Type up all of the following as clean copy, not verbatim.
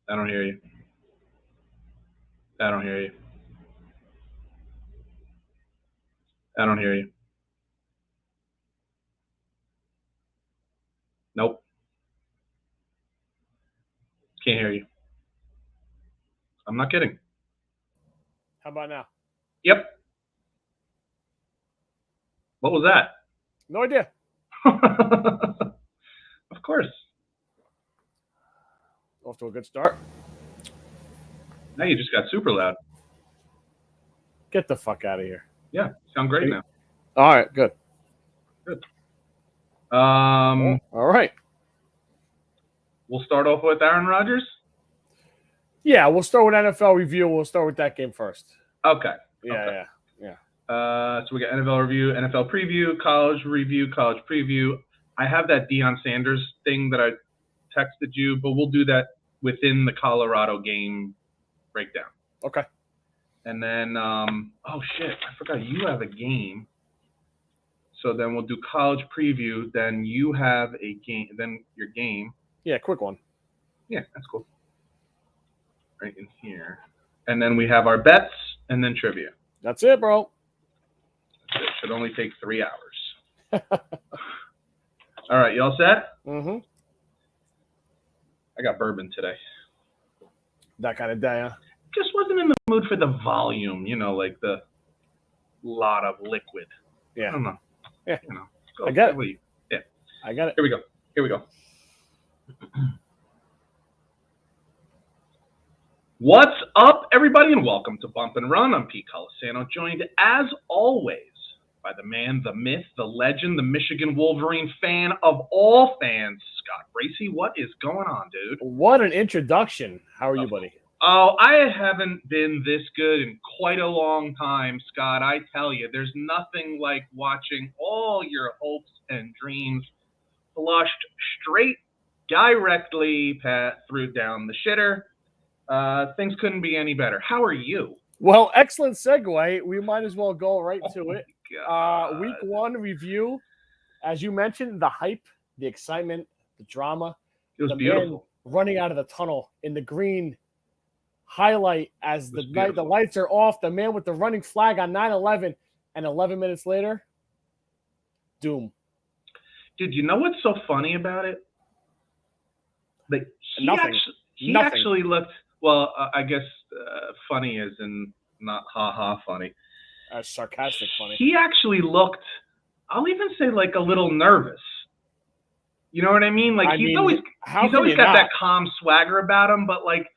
I don't hear you. I don't hear you. I don't hear you. Nope. Can't hear you. I'm not kidding. How about now? Yep. What was that? No idea. Of course. Off to a good start. Now you just got super loud. Get the fuck out of here. Yeah, sound great now. All right, good. Good. All right. We'll start off with Aaron Rodgers. Yeah, we'll start with NFL review. We'll start with that game first. Okay. Yeah. So we got NFL review, NFL preview, college review, college preview. I have that Deion Sanders thing that I texted you, but we'll do that within the Colorado game breakdown. Okay. And then, oh shit, I forgot you have a game. So then we'll do college preview. Then you have a game. Then your game. Yeah, quick one. Yeah, that's cool. Right in here. And then we have our bets and then trivia. That's it, bro. It should only take 3 hours. All right, you all set? Mm-hmm. I got bourbon today. That kind of day, huh? Just wasn't in the mood for the volume, like the lot of liquid. Yeah. I don't know. Yeah. I get it. Yeah. I got it. Here we go. What's up, everybody, and welcome to Bump and Run. I'm Pete Colasano, joined as always by the man, the myth, the legend, the Michigan Wolverine fan of all fans, Scott Bracey. What is going on, dude? What an introduction. How are you, buddy? Oh, I haven't been this good in quite a long time, Scott. I tell you, there's nothing like watching all your hopes and dreams flushed straight directly through down the shitter. Things couldn't be any better. How are you? Well, excellent segue. We might as well go right to it. Week 1 review. As you mentioned, the hype, the excitement, the drama. It was beautiful. Man running out of the tunnel in the green highlight as the lights are off. The man with the running flag on 9/11, and 11 minutes later, doom. Dude, you know what's so funny about it? Like he actually looked. Well, I guess funny as in not ha-ha funny. Sarcastic funny. He actually looked, I'll even say, like a little nervous. You know what I mean? Like he's always got that calm swagger about him, but like,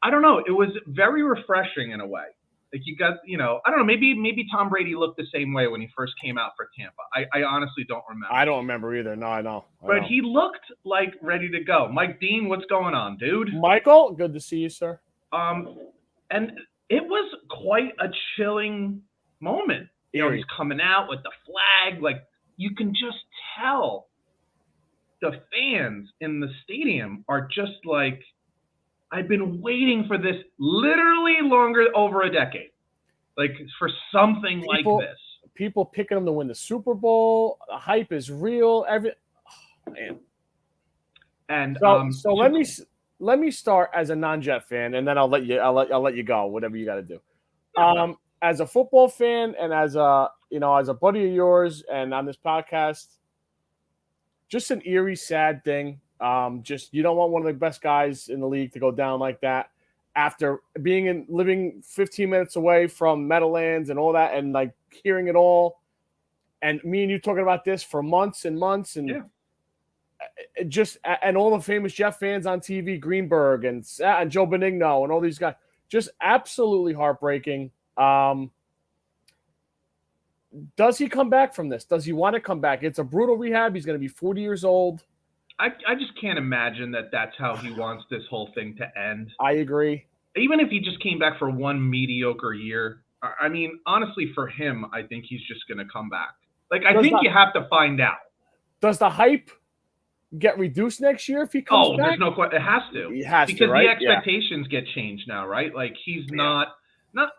I don't know. It was very refreshing in a way. Like you got, I don't know. Maybe Tom Brady looked the same way when he first came out for Tampa. I honestly don't remember. I don't remember either. No, I know. But he looked like ready to go. Mike Dean, what's going on, dude? Michael, good to see you, sir. And it was quite a chilling moment. He's coming out with the flag. Like you can just tell the fans in the stadium are just like, I've been waiting for this literally over a decade. Like for something like this. People picking them to win the Super Bowl. The hype is real. Man. And so let me start as a non-Jet fan, and then I'll let you go. Whatever you got to do. As a football fan, and as a buddy of yours, and on this podcast, just an eerie, sad thing. Just you don't want one of the best guys in the league to go down like that after living 15 minutes away from Meadowlands and all that, and like hearing it all, and me and you talking about this for months and months, and and all the famous Jeff fans on TV, Greenberg and Joe Benigno and all these guys, just absolutely heartbreaking. Does he come back from this? Does he want to come back? It's a brutal rehab. He's going to be 40 years old. I just can't imagine that that's how he wants this whole thing to end. I agree. Even if he just came back for one mediocre year, I mean, honestly, for him, I think he's just going to come back. Like, I think you have to find out. Does the hype get reduced next year if he comes back? There's no question. It has to. He has because to, right? The expectations get changed now, right? Like, he's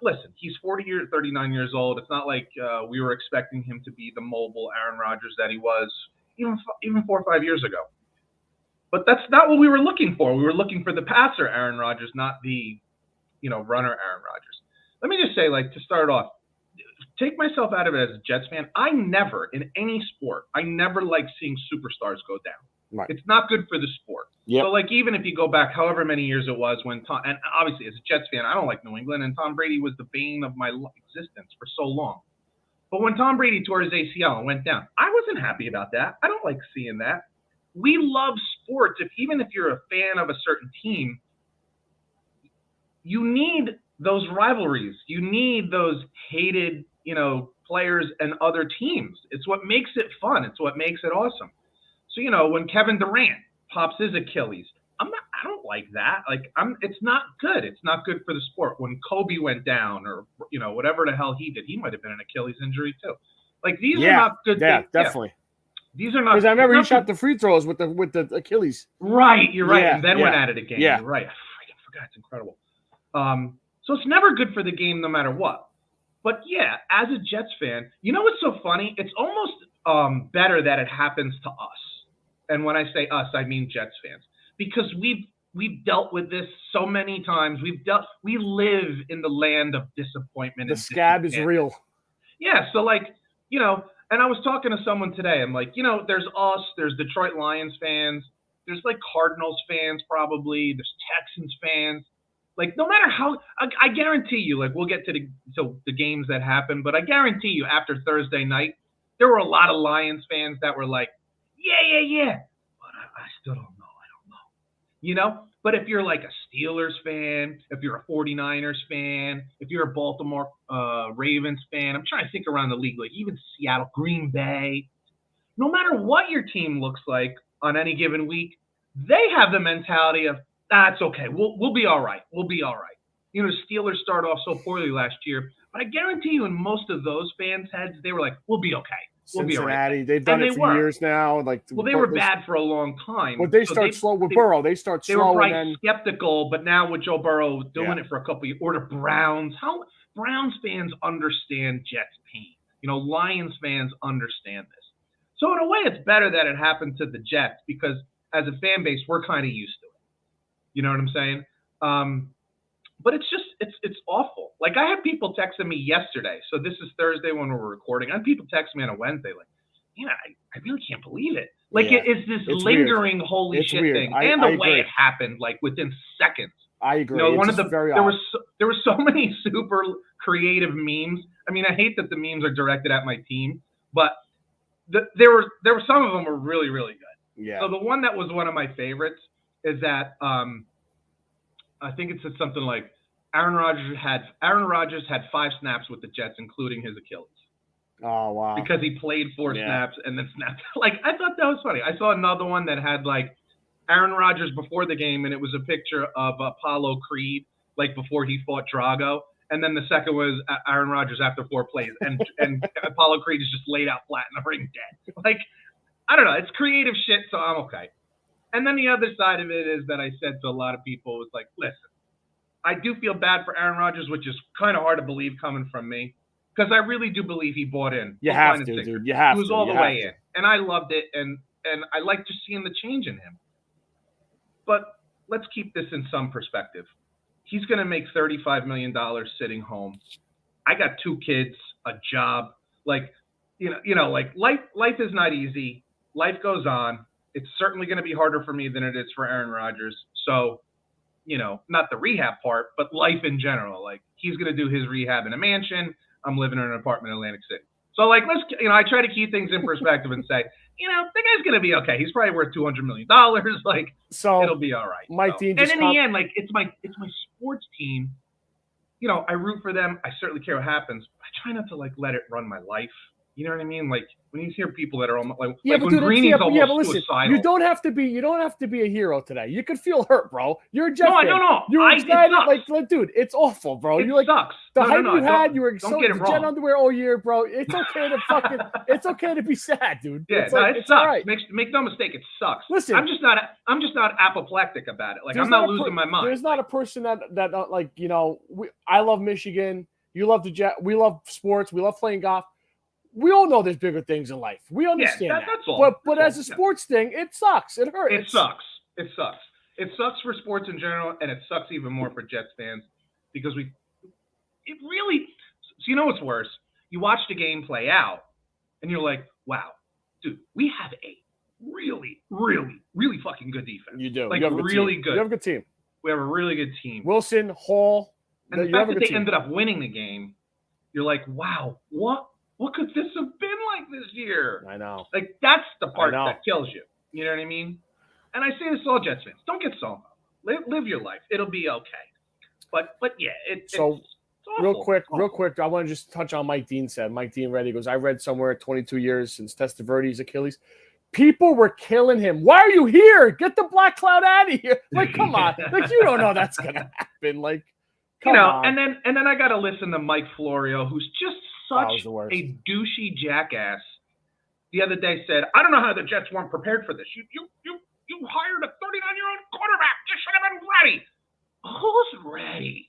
listen, he's 39 years old. It's not like we were expecting him to be the mobile Aaron Rodgers that he was even 4 or 5 years ago. But that's not what we were looking for. We were looking for the passer Aaron Rodgers, not the, runner Aaron Rodgers. Let me just say, to start off, take myself out of it as a Jets fan. I never, in any sport, like seeing superstars go down. Right. It's not good for the sport. Yep. So, even if you go back however many years it was when Tom, and obviously as a Jets fan, I don't like New England, and Tom Brady was the bane of my existence for so long. But when Tom Brady tore his ACL and went down, I wasn't happy about that. I don't like seeing that. We love sports. Even if you're a fan of a certain team, you need those rivalries. You need those hated, players and other teams. It's what makes it fun. It's what makes it awesome. So, when Kevin Durant pops his Achilles, I don't like that. It's not good. It's not good for the sport. When Kobe went down or, whatever the hell he did, he might have been an Achilles injury too. These are not good things. Yeah, definitely. These are not. Because I remember he shot the free throws with the Achilles. Right. You're right. And then went at it again. Yeah. You're right. I freaking forgot. It's incredible. So it's never good for the game no matter what. But yeah, as a Jets fan, what's so funny? It's almost better that it happens to us. And when I say us, I mean Jets fans. Because we've dealt with this so many times. We live in the land of disappointment. The scab is real. Yeah, so and I was talking to someone today. I'm like, there's us, there's Detroit Lions fans, there's Cardinals fans probably, there's Texans fans. No matter how, I guarantee you, we'll get to the games that happen, but I guarantee you after Thursday night, there were a lot of Lions fans that were like, yeah. But I still don't know. I don't know. But if you're a Steelers fan, if you're a 49ers fan, if you're a Baltimore Ravens fan, I'm trying to think around the league, even Seattle, Green Bay, no matter what your team looks like on any given week, they have the mentality of, it's okay. We'll be all right. We'll be all right. Steelers started off so poorly last year, but I guarantee you in most of those fans' heads, they were like, we'll be okay. We'll be all right. They've done it for years now. They were bad for a long time. But they start slow with Burrow. They start slow. They were skeptical, but now with Joe Burrow doing it for a couple of years, or the Browns. How Browns fans understand Jets pain. Lions fans understand this. So in a way, it's better that it happened to the Jets because as a fan base, we're kind of used to it. You know what I'm saying? But it's just, it's awful. I had people texting me yesterday. So this is Thursday when we're recording. I had people texting me on a Wednesday I really can't believe it. It's this lingering weird. Holy it's shit weird. Thing. And the way it happened, within seconds. I agree. There were so many super creative memes. I mean, I hate that the memes are directed at my team, but there were some of them were really, really good. Yeah. So the one that was one of my favorites is that I think it said something like Aaron Rodgers had 5 snaps with the Jets, including his Achilles. Oh wow! Because he played 4 snaps and then snapped. I thought that was funny. I saw another one that had Aaron Rodgers before the game, and it was a picture of Apollo Creed before he fought Drago, and then the second was Aaron Rodgers after 4 plays, and Apollo Creed is just laid out flat in the ring dead. I don't know. It's creative shit, so I'm okay. And then the other side of it is that I said to a lot of people was listen, I do feel bad for Aaron Rodgers, which is kind of hard to believe coming from me, because I really do believe he bought in. You have to, dude. You have to. He was all the way in, and I loved it, and I like just seeing the change in him. But let's keep this in some perspective. He's going to make $35 million sitting home. I got 2 kids, a job. Life is not easy. Life goes on. It's certainly going to be harder for me than it is for Aaron Rodgers. So, not the rehab part, but life in general. He's going to do his rehab in a mansion. I'm living in an apartment in Atlantic City. So, let's, I try to keep things in perspective and say, the guy's going to be okay. He's probably worth $200 million. So it'll be all right. Mike Dean and in the end, it's my sports team. I root for them. I certainly care what happens. I try not to let it run my life. You know what I mean? When you hear people that are almost when Greeny's almost suicidal. You don't have to be a hero today. You could feel hurt, bro. You're a Jet fan. No. You're excited. Dude, it's awful, bro. It sucks. The hype you had. You were so Jet underwear all year, bro. It's okay to it's okay to be sad, dude. Yeah, it sucks. Right. Make no mistake, it sucks. Listen, I'm just not apoplectic about it. I'm not losing my mind. There's not a person that I love Michigan. You love the Jet. We love sports. We love playing golf. We all know there's bigger things in life. We understand that. That's all. But as a sports thing, it sucks. It hurts. It sucks. It sucks. It sucks for sports in general, and it sucks even more for Jets fans because it really. So you know what's worse? You watch the game play out, and you're like, wow, dude, we have a really, really, really fucking good defense. You do. Like, you have a really good. good. You have a good team. We have a really good team. Wilson, Hall. And the fact that they ended up winning the game, you're like, wow, what could this have been like this year? I know. Like, that's the part that kills you. You know what I mean? And I say this to all Jets fans. Don't get so live your life. It'll be okay. But yeah, it's awful. Real quick, I want to just touch on Mike Dean said. Mike Dean read, he goes, I read somewhere 22 years since Testaverde's Achilles. People were killing him. Why are you here? Get the black cloud out of here. Like, come on. Like, you don't know that's going to happen. Like, come on. And then I got to listen to Mike Florio, who's just such a douchey jackass. The other day said, I don't know how the Jets weren't prepared for this. You hired a 39-year-old quarterback. You should have been ready. Who's ready?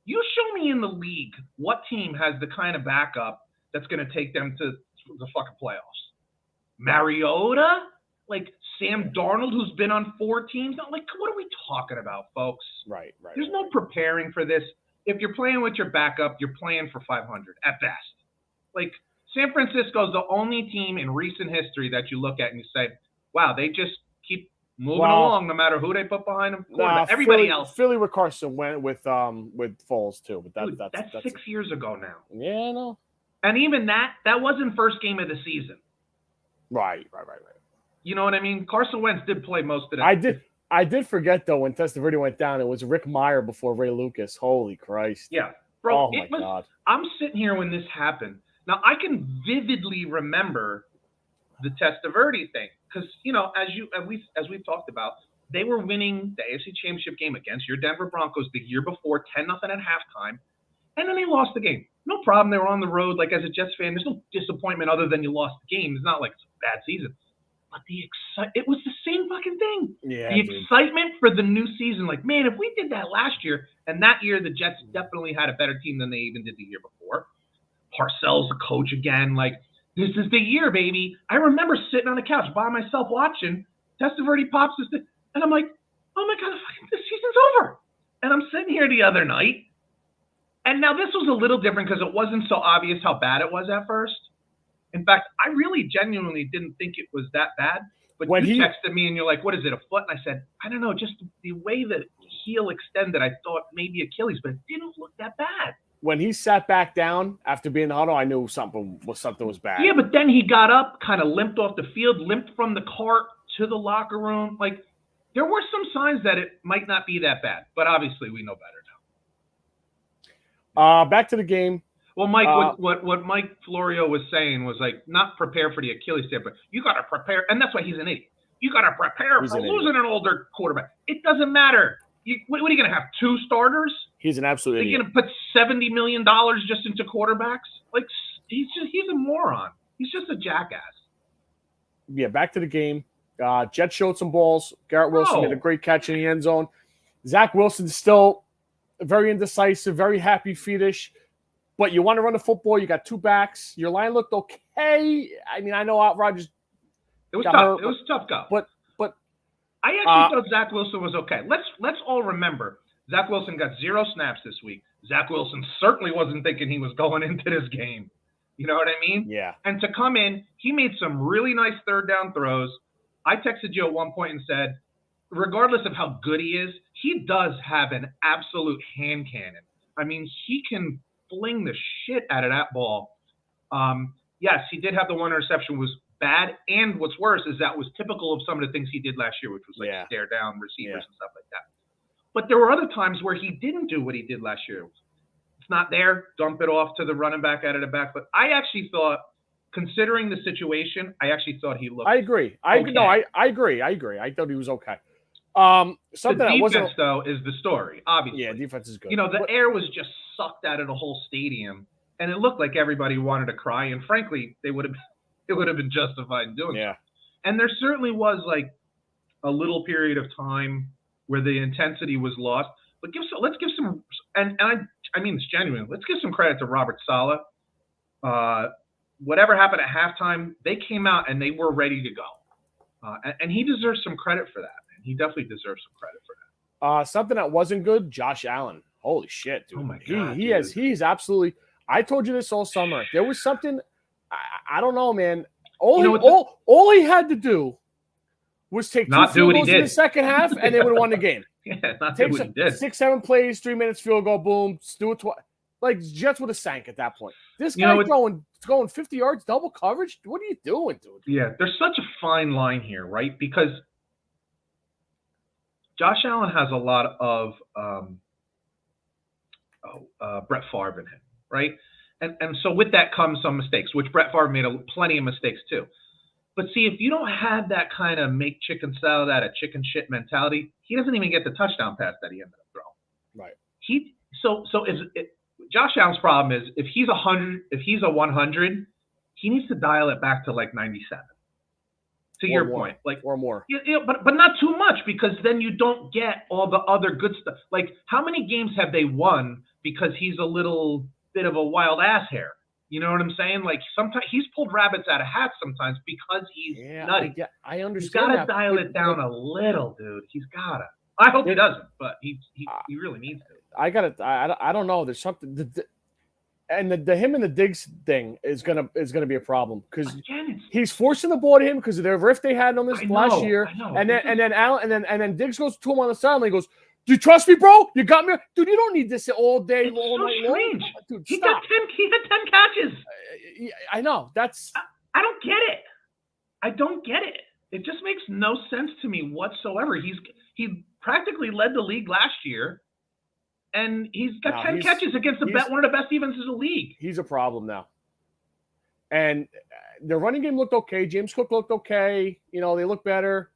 You show me in the league what team has the kind of backup that's going to take them to the fucking playoffs. Mariota? Like Sam Darnold, who's been on 4 teams? Like, what are we talking about, folks? Right. There's no preparing for this. If you're playing with your backup, you're playing for 500 at best. Like, San Francisco's the only team in recent history that you look at and you say, wow, they just keep moving along no matter who they put behind them. Everybody else. Philly with Carson went with Foles too. But that's 6 years ago now. Yeah, I know. And even that wasn't first game of the season. Right. You know what I mean? Carson Wentz did play most of that. I did forget though when Testaverde went down, it was Rick Meyer before Ray Lucas. Holy Christ. Yeah. Bro, oh my God. I'm sitting here when this happened. Now, I can vividly remember the Testaverde thing because, you know, as we've talked about, they were winning the AFC Championship game against your Denver Broncos the year before, 10-0 at halftime, and then they lost the game. No problem. They were on the road. Like, as a Jets fan, there's no disappointment other than you lost the game. It's not like it's a bad season. But it was the same fucking thing. Yeah, the excitement for the new season, like, man, if we did that last year, and that year the Jets definitely had a better team than they even did the year before. Parcells the coach again, like, this is the year, baby. I remember sitting on the couch by myself watching. Testaverde pops this thing, and I'm like, oh my God, this season's over. And I'm sitting here the other night, and now this was a little different because it wasn't so obvious how bad it was at first. In fact, I really genuinely didn't think it was that bad. But when you texted me and you're like, what is it, a foot? And I said, I don't know, just the way the heel extended, I thought maybe Achilles, but it didn't look that bad. When he sat back down after being in the huddle, I knew something was bad. Yeah, but then he got up, kind of limped off the field, limped from the cart to the locker room. Like, there were some signs that it might not be that bad, but obviously we know better now. Back to the game. Well, Mike, what Mike Florio was saying was, like, not prepare for the Achilles tear, but you got to prepare, and that's why he's an idiot. You got to prepare for losing an older quarterback. It doesn't matter. What are you going to have, 2 starters? He's an absolute idiot. You're going to put $70 million just into quarterbacks? Like, he's a moron. He's just a jackass. Yeah, back to the game. Jets showed some balls. Garrett Wilson made a great catch in the end zone. Zach Wilson still very indecisive, very happy feetish. But you want to run the football. You got 2 backs. Your line looked okay. I mean, I know Rodgers. It was tough. It was a tough go. But I actually thought Zach Wilson was okay. Let's all remember, Zach Wilson got 0 snaps this week. Zach Wilson certainly wasn't thinking he was going into this game. You know what I mean? Yeah. And to come in, he made some really nice third down throws. I texted you at one point and said, regardless of how good he is, he does have an absolute hand cannon. I mean, he can fling the shit out of that ball. Yes, he did have the 1 interception, was bad, and what's worse is that was typical of some of the things he did last year, which was like stare down receivers and stuff like that. But there were other times where he didn't do what he did last year. It's not there, dump it off to the running back out of the back. But I actually thought, considering the situation, I actually thought he looked. I agree. I agree. I thought he was okay. Something the defense, that wasn't though, is the story. Obviously, yeah, defense is good. You know, the air was just sucked out of the whole stadium, and it looked like everybody wanted to cry. And frankly, it would have been justified in doing so. And there certainly was like a little period of time where the intensity was lost. But let's give some, and I mean this genuinely. Let's give some credit to Robert Saleh. Whatever happened at halftime, they came out and they were ready to go, and he deserves some credit for that. He definitely deserves some credit for that. Something that wasn't good, Josh Allen. Holy shit, dude. Oh my God, he's absolutely. I told you this all summer. There was something. I don't know, man. All he had to do was take two field goals in the second half, and they would have won the game. Not do what he did. 6-7 plays, 3 minutes, field goal, boom. Do it twice. Like Jets would have sank at that point. This guy going 50 yards, double coverage. What are you doing, dude? Yeah, there's such a fine line here, right? Because Josh Allen has a lot of Brett Favre in him, right? And so with that comes some mistakes, which Brett Favre made plenty of mistakes too. But see, if you don't have that kind of make chicken salad out of chicken shit mentality, he doesn't even get the touchdown pass that he ended up throwing. Right. Josh Allen's problem is if he's 100, he needs to dial it back to like 97. To your point, like or more. But not too much, because then you don't get all the other good stuff. Like, how many games have they won because he's a little bit of a wild ass hair? You know what I'm saying? Like, sometimes he's pulled rabbits out of hats sometimes because he's nutty. I understand. He's got to dial it down a little, dude. He's got to. I hope he doesn't, but he really needs to. I don't know. There's something, and the him and the Diggs thing is gonna be a problem because he's forcing the ball to him because of the riff they had on this last year, and then Diggs goes to him on the sideline. He goes, "Do you trust me, bro? You got me, dude. You don't need this all day, all night long." Dude, he had 10 catches. I know. I don't get it. I don't get it. It just makes no sense to me whatsoever. He practically led the league last year, and he's got 10 catches against one of the best defenses in the league. He's a problem now. And the running game looked okay. James Cook looked okay. You know, they look better.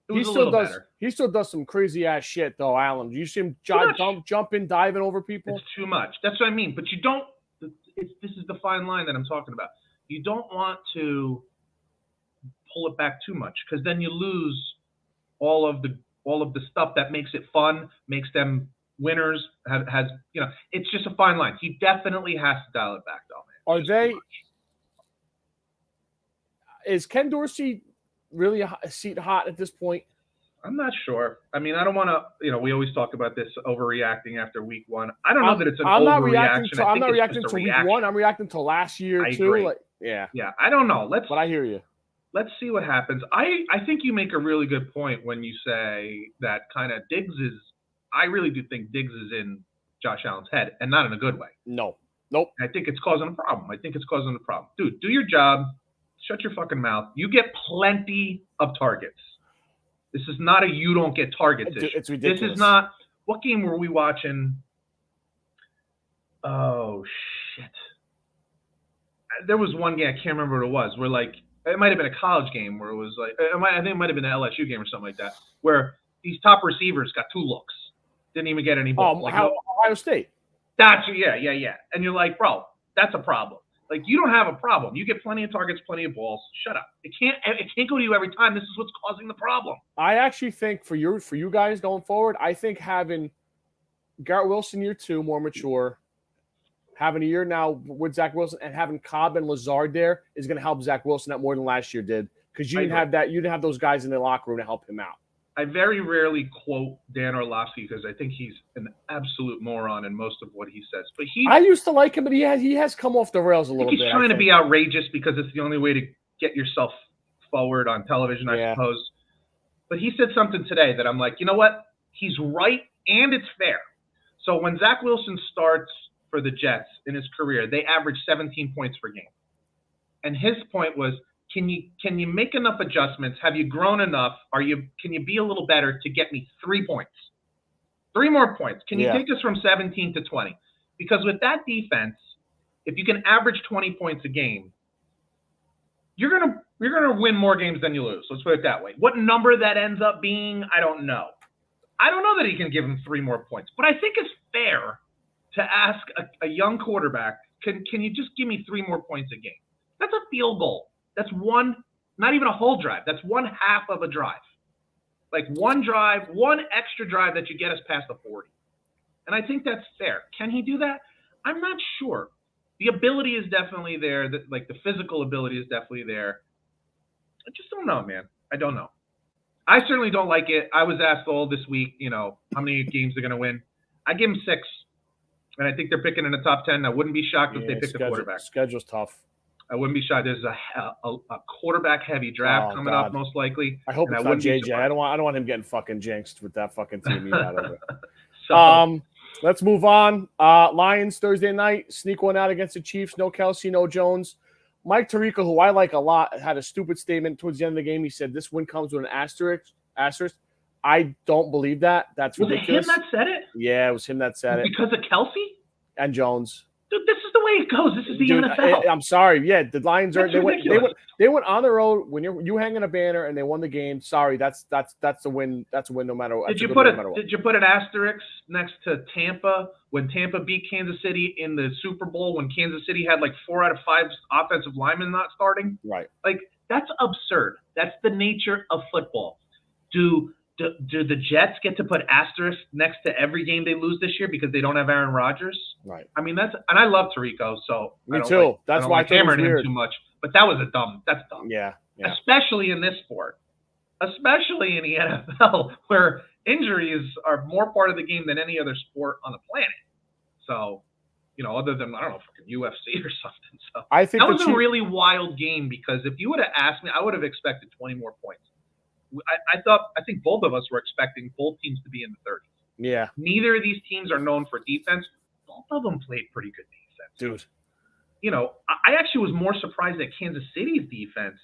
He still does some crazy ass shit though, Allen. You see him jumping, diving over people. It's too much. That's what I mean. But you don't. This is the fine line that I'm talking about. You don't want to pull it back too much, because then you lose all of the stuff that makes it fun, makes them winners. It's just a fine line. He definitely has to dial it back, though, man. Is Ken Dorsey really a seat hot at this point? I'm not sure. I mean, I don't want to. We always talk about this overreacting after week one. I don't know that it's an overreaction. I'm not reacting to week one. I'm reacting to last year too. Agree. Yeah. I don't know. But I hear you. Let's see what happens. I think you make a really good point when you say that kind of Diggs is. I really do think Diggs is in Josh Allen's head, and not in a good way. Nope. I think it's causing a problem. Dude, do your job. Shut your fucking mouth. You get plenty of targets. This is not a you don't get targets issue. It's ridiculous. This is not. What game were we watching? Oh, shit. There was one game, I can't remember what it was, where like, it might have been a college game where it was like, I think it might have been an LSU game or something like that, where these top receivers got 2 looks. Didn't even get any balls. Ohio State. Yeah. And you're like, bro, that's a problem. Like, you don't have a problem. You get plenty of targets, plenty of balls. Shut up. It can't go to you every time. This is what's causing the problem. I actually think for you guys going forward, I think having Garrett Wilson year 2 more mature, having a year now with Zach Wilson, and having Cobb and Lazard there is going to help Zach Wilson out more than last year did, because you didn't have that. You didn't have those guys in the locker room to help him out. I very rarely quote Dan Orlovsky because I think he's an absolute moron in most of what he says. But I used to like him, but he has come off the rails a little bit. He's trying to be outrageous because it's the only way to get yourself forward on television, I suppose. But he said something today that I'm like, you know what? He's right, and it's fair. So when Zach Wilson starts for the Jets in his career, they average 17 points per game. And his point was, can you make enough adjustments? Have you grown enough? Can you be a little better to get me 3 points? 3 more points. Can you take us from 17 to 20? Because with that defense, if you can average 20 points a game, you're gonna win more games than you lose. Let's put it that way. What number that ends up being, I don't know. I don't know that he can give him 3 more points, but I think it's fair to ask a young quarterback, can you just give me 3 more points a game? That's a field goal. That's one, not even a whole drive. That's one half of a drive. Like one drive, one extra drive that you get us past the 40. And I think that's fair. Can he do that? I'm not sure. The ability is definitely there. The physical ability is definitely there. I just don't know, man. I don't know. I certainly don't like it. I was asked all this week, how many games they're going to win. I give them 6, and I think they're picking in the top 10. I wouldn't be shocked if they picked a quarterback. Schedule's tough. I wouldn't be shocked. There's a quarterback-heavy draft coming up, most likely. I hope it's not JJ. I don't want him getting fucking jinxed with that fucking team he had over there. Let's move on. Lions Thursday night, sneak one out against the Chiefs. No Kelsey, no Jones. Mike Tirico, who I like a lot, had a stupid statement towards the end of the game. He said this win comes with an asterisk. I don't believe that. That's ridiculous. Was it him that said it? Yeah, it was him that said it. Because of Kelsey? And Jones. Dude, this is the way it goes. This is the NFL. I'm sorry. Yeah, the Lions are. They went on the road when you hanging a banner and they won the game. Sorry, that's the win. That's a win no matter what. Did you put an asterisk next to Tampa when Tampa beat Kansas City in the Super Bowl when Kansas City had like 4 out of 5 offensive linemen not starting? Right. Like that's absurd. That's the nature of football. Do the Jets get to put asterisks next to every game they lose this year because they don't have Aaron Rodgers? Right. I mean, and I love Tirico, so me too. That's why I hammering him too much. But that's dumb. Yeah. Especially in this sport, especially in the NFL, where injuries are more part of the game than any other sport on the planet. So, other than fucking UFC or something. So I think that was a really wild game because if you would have asked me, I would have expected 20 more points. I think both of us were expecting both teams to be in the 30s. Yeah. Neither of these teams are known for defense. Both of them played pretty good defense. Dude. I actually was more surprised at Kansas City's defense,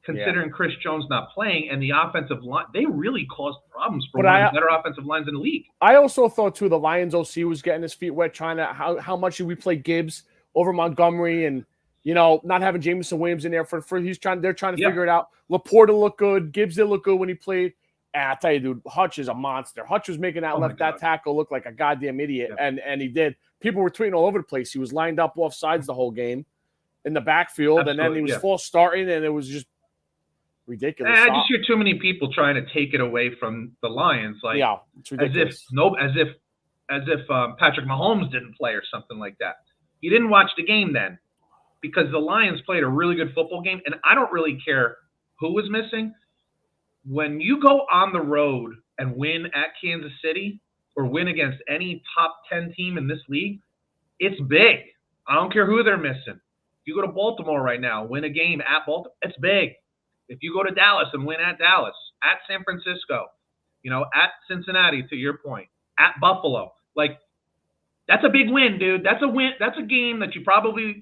considering Chris Jones not playing and the offensive line. They really caused problems for one of the better offensive lines in the league. I also thought, too, the Lions OC was getting his feet wet, trying to how much should we play Gibbs over Montgomery and not having Jameson Williams in there for they're trying to figure it out. Laporta looked good. Gibbs did look good when he played. And I tell you, dude, Hutch is a monster. Hutch was making that tackle look like a goddamn idiot, and he did. People were tweeting all over the place. He was lined up off sides the whole game in the backfield, and then he was false starting, and it was just ridiculous. I just hear too many people trying to take it away from the Lions, it's ridiculous. as if Patrick Mahomes didn't play or something like that. You didn't watch the game then. Because the Lions played a really good football game, and I don't really care who was missing. When you go on the road and win at Kansas City or win against any top 10 team in this league, it's big. I don't care who they're missing. If you go to Baltimore right now, win a game at Baltimore, it's big. If you go to Dallas and win at Dallas, at San Francisco, at Cincinnati, to your point, at Buffalo, that's a big win, dude. That's a win. That's a game that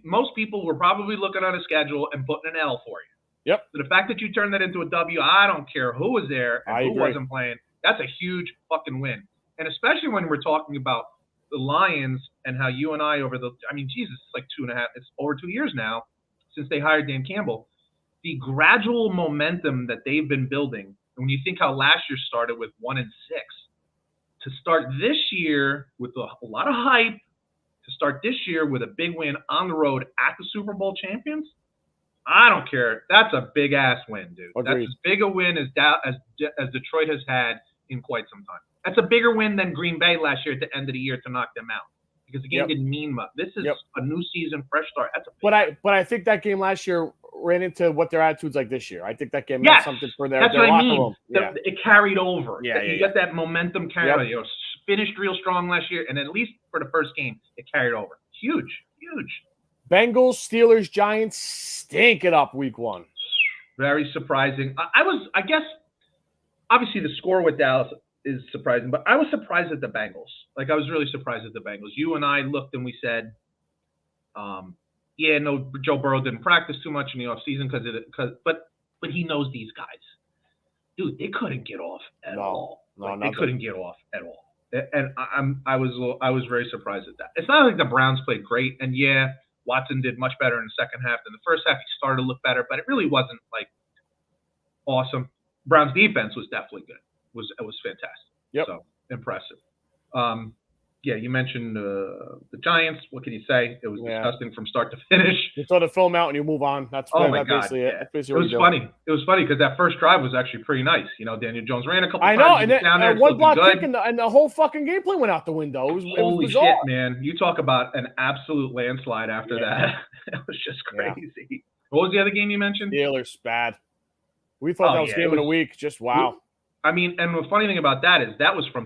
most people were probably looking on a schedule and putting an L for you. Yep. So the fact that you turned that into a W, I don't care who was there and who wasn't playing. That's a huge fucking win. And especially when we're talking about the Lions and how you and I Jesus, it's like 2.5, it's over 2 years now since they hired Dan Campbell. The gradual momentum that they've been building. And when you think how last year started with 1-6, to start this year with a lot of hype, to start this year with a big win on the road at the Super Bowl champions, I don't care. That's a big ass win, dude. Agreed. That's as big a win as Detroit has had in quite some time. That's a bigger win than Green Bay last year at the end of the year to knock them out because the game didn't mean much. This is a new season, fresh start. That's a big but I think that game last year ran into what their attitude's like this year. I think that game meant something for their locker room. Yeah. It carried over. You got that momentum carried. Finished real strong last year, and at least for the first game, it carried over. Huge. Bengals, Steelers, Giants stink it up week 1. Very surprising. I guess, obviously the score with Dallas is surprising, but I was surprised at the Bengals. I was really surprised at the Bengals. You and I looked and we said, Joe Burrow didn't practice too much in the offseason but he knows these guys. Dude, they couldn't get off at all. They couldn't get off at all. And I was very surprised at that. It's not like the Browns played great, and Watson did much better in the second half than the first half. He started to look better, but it really wasn't awesome. Browns defense was definitely good. It was fantastic. Yep. So impressive. You mentioned the Giants. What can you say? It was disgusting from start to finish. You throw the film out and you move on. That's basically it. That's basically it was funny. It was funny because that first drive was actually pretty nice. Daniel Jones ran a couple times. I know, and then one block kick and the whole fucking game plan went out the window. Holy shit, man! You talk about an absolute landslide after that. It was just crazy. Yeah. What was the other game you mentioned? Steelers, bad. We thought that was game of the week. Just wow. I mean, and the funny thing about that is that was from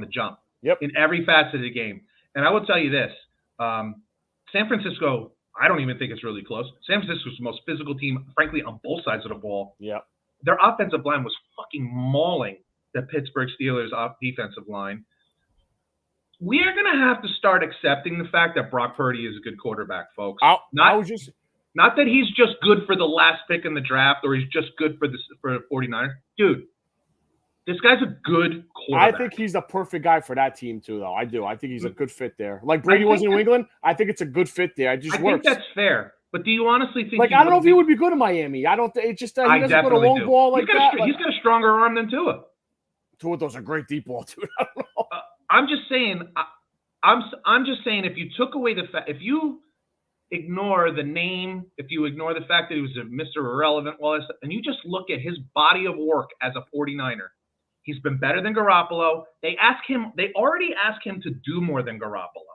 the jump. Yep. In every facet of the game. And I will tell you this, San Francisco, I don't even think it's really close. San Francisco's the most physical team, frankly, on both sides of the ball. Yep. Their offensive line was fucking mauling the Pittsburgh Steelers' defensive line. We are going to have to start accepting the fact that Brock Purdy is a good quarterback, folks. Not that he's just good for the last pick in the draft or he's just good for 49ers. Dude, this guy's a good quarterback. I think he's the perfect guy for that team, too, though. I do. I think he's a good fit there. Like Brady was in New England, I think it's a good fit there. It just works. I think that's fair. But do you honestly think? I don't know if he would be good in Miami. I don't. It's just that he doesn't put a long ball like that. He's got a stronger arm than Tua. Tua throws a great deep ball, too. I don't know. I'm just saying. I'm just saying. If you took away the fact, if you ignore the name, if you ignore the fact that he was a Mr. Irrelevant, and you just look at his body of work as a 49er. He's been better than Garoppolo. They already asked him to do more than Garoppolo.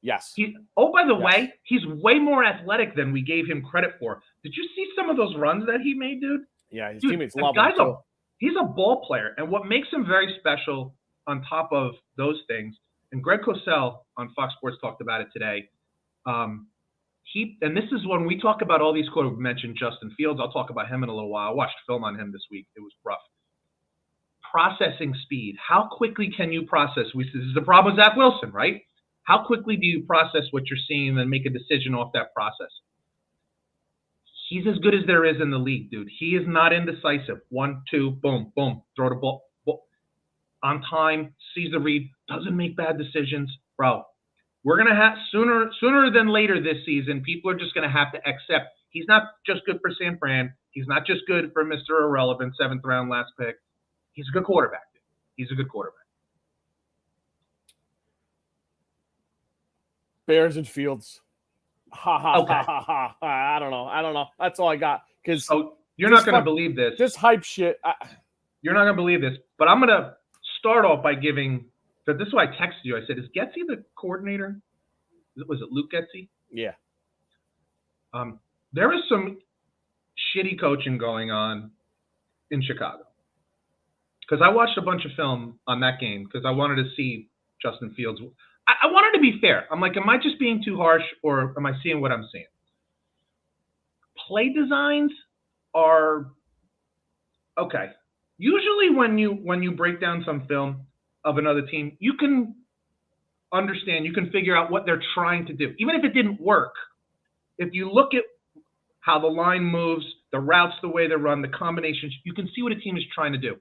Yes. By the way, he's way more athletic than we gave him credit for. Did you see some of those runs that he made, dude? Yeah, his teammates love him. He's a ball player. And what makes him very special on top of those things, and Greg Cosell on Fox Sports talked about it today, and this is when we talk about all these quotes. We mentioned Justin Fields. I'll talk about him in a little while. I watched film on him this week. It was rough. Processing speed. How quickly can you process? This is the problem with Zach Wilson, right? How quickly do you process what you're seeing and make a decision off that process? He's as good as there is in the league, dude. He is not indecisive. 1, 2, boom, boom, throw the ball on time, sees the read, doesn't make bad decisions. Bro, we're going to have sooner than later this season, people are just going to have to accept he's not just good for San Fran. He's not just good for Mr. Irrelevant, 7th round last pick. He's a good quarterback. He's a good quarterback. Bears and Fields. Ha. I don't know. That's all I got. Because you're not going to believe this. This hype shit. You're not going to believe this. But I'm going to start off by giving. This is why I texted you. I said, "Is Getsy the coordinator? Was it Luke Getsy?" Yeah. There is some shitty coaching going on in Chicago. Because I watched a bunch of film on that game because I wanted to see Justin Fields. I wanted to be fair. I'm like, am I just being too harsh or am I seeing what I'm seeing? Play designs are okay. Usually when you break down some film of another team, you can understand, you can figure out what they're trying to do. Even if it didn't work, if you look at how the line moves, the routes, the way they run, the combinations, you can see what a team is trying to do.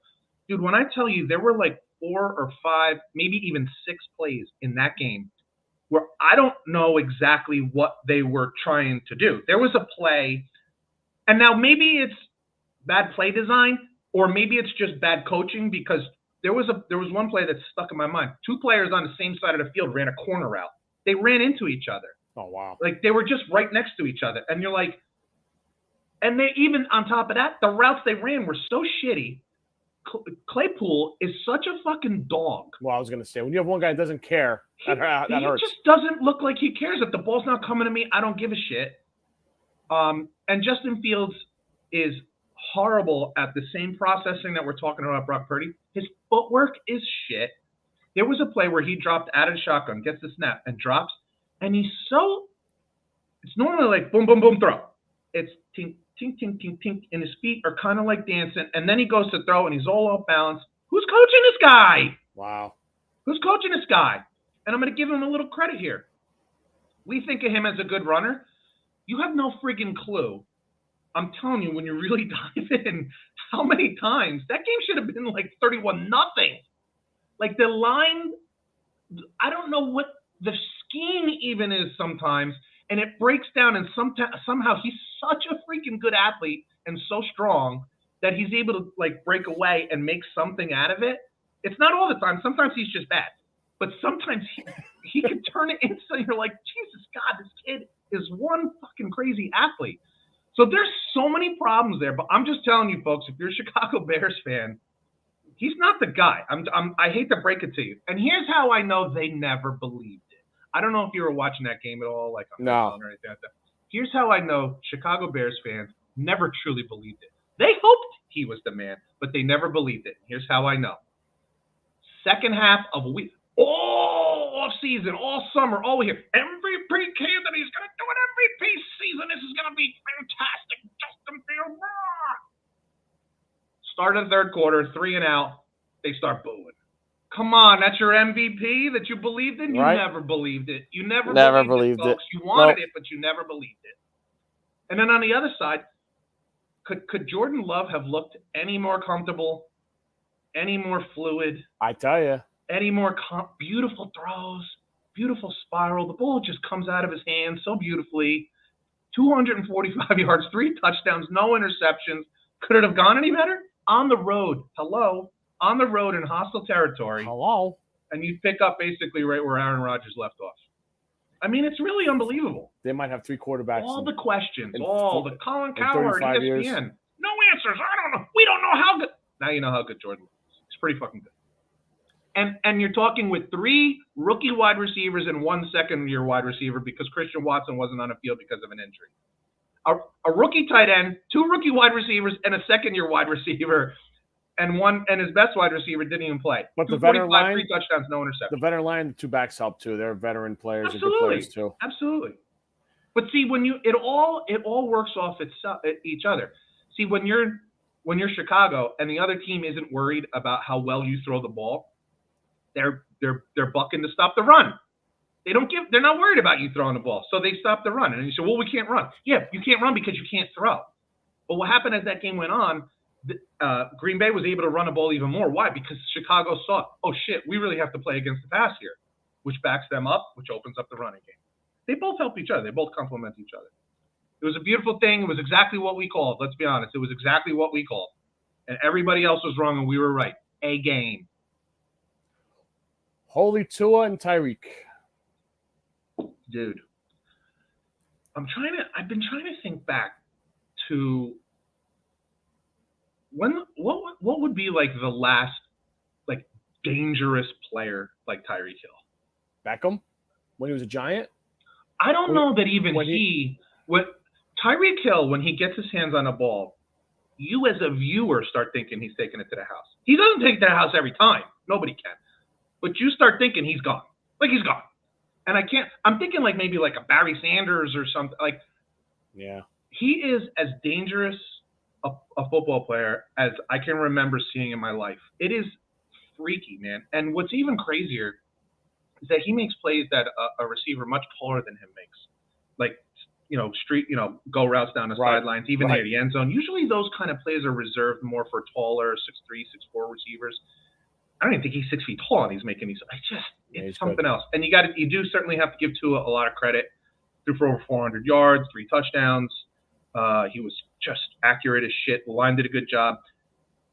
Dude, when I tell you there were like 4 or 5, maybe even 6 plays in that game where I don't know exactly what they were trying to do. There was a play, and now maybe it's bad play design or maybe it's just bad coaching because there was one play that stuck in my mind. 2 players on the same side of the field ran a corner route. They ran into each other. Oh, wow. Like they were just right next to each other. And you're like, and they even on top of that, the routes they ran were so shitty. Claypool is such a fucking dog. Well, I was going to say, when you have one guy that doesn't care, that hurts. He just doesn't look like he cares. If the ball's not coming to me, I don't give a shit. And Justin Fields is horrible at the same processing that we're talking about Brock Purdy. His footwork is shit. There was a play where he dropped out of the shotgun, gets the snap, and drops. And it's normally like boom, boom, boom, throw. It's tink, tink, tink, tink, tink, and his feet are kind of like dancing. And then he goes to throw, and he's all off balance. Who's coaching this guy? Wow. Who's coaching this guy? And I'm going to give him a little credit here. We think of him as a good runner. You have no friggin' clue. I'm telling you, when you really dive in, how many times that game should have been like 31-0. Like the line, I don't know what the scheme even is sometimes, and it breaks down. And somehow he's such a freaking good athlete and so strong that he's able to like break away and make something out of it. It's not all the time. Sometimes he's just bad, but sometimes he can turn it into. You're like, Jesus God, this kid is one fucking crazy athlete. So there's so many problems there, but I'm just telling you folks, if you're a Chicago Bears fan, he's not the guy. I hate to break it to you. And here's how I know they never believed it. I don't know if you were watching that game at all, like no, or anything like that. Here's how I know Chicago Bears fans never truly believed it. They hoped he was the man, but they never believed it. Here's how I know. Second half of a week, all off season, all summer, all we hear, MVP candidate, he's going to do an MVP season. This is going to be fantastic. Justin Fields. Start of the third quarter, 3 and out. They start booing. Come on, that's your MVP that you believed in? You never believed it. You never believed it, folks. You wanted it, but you never believed it. And then on the other side, could Jordan Love have looked any more comfortable, any more fluid? I tell you. Any more beautiful throws, beautiful spiral. The ball just comes out of his hands so beautifully. 245 yards, 3 touchdowns, no interceptions. Could it have gone any better? On the road. Hello. On the road in hostile territory. Hello. And you pick up basically right where Aaron Rodgers left off. I mean, it's really unbelievable. They might have 3 quarterbacks. All the questions, the Colin Cowherd, ESPN. Years. No answers. I don't know. We don't know how good. Now you know how good Jordan is. He's pretty fucking good. And you're talking with 3 rookie wide receivers and 1 second-year wide receiver because Christian Watson wasn't on the field because of an injury. A rookie tight end, 2 rookie wide receivers, and a second-year wide receiver, and his best wide receiver didn't even play. But the veteran line, 3 touchdowns, no interceptions. The veteran line, the 2 backs help too. They're veteran players, Absolutely. Good players too. Absolutely. But see, when it all works off each other. See, when you're Chicago and the other team isn't worried about how well you throw the ball, they're bucking to stop the run. They're not worried about you throwing the ball, so they stop the run. And you say, well, we can't run. Yeah, you can't run because you can't throw. But what happened as that game went on, Green Bay was able to run the ball even more. Why? Because Chicago saw, oh shit, we really have to play against the pass here, which backs them up, which opens up the running game. They both help each other. They both complement each other. It was a beautiful thing. It was exactly what we called. Let's be honest. It was exactly what we called. And everybody else was wrong and we were right. A game. Holy Tua and Tyreek. Dude. I've been trying to think back to what would be like the last like dangerous player like Tyreek Hill? Beckham? When he was a Giant? I don't know that even Tyreek Hill, when he gets his hands on a ball, you as a viewer start thinking he's taking it to the house. He doesn't take it to the house every time. Nobody can. But you start thinking he's gone. Like he's gone. And I'm thinking like maybe like a Barry Sanders or something. Like, yeah, he is as dangerous a football player as I can remember seeing in my life. It is freaky, man. And what's even crazier is that he makes plays that a receiver much taller than him makes. Like, go routes down the sidelines, even near the end zone. Usually those kind of plays are reserved more for taller 6'3", 6'4" receivers. I don't even think he's 6 feet tall and he's making these. It's something else. And you do certainly have to give Tua a lot of credit. Threw for over 400 yards, 3 touchdowns. He was just accurate as shit. The line did a good job.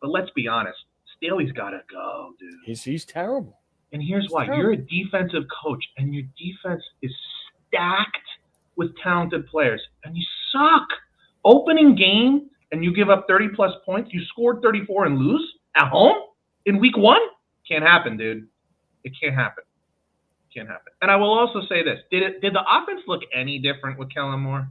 But let's be honest. Staley's got to go, dude. He's terrible. And here's why. You're a defensive coach, and your defense is stacked with talented players, and you suck. Opening game, and you give up 30-plus points. You scored 34 and lose at home in week 1? Can't happen, dude. It can't happen. Can't happen. And I will also say this. Did the offense look any different with Kellen Moore?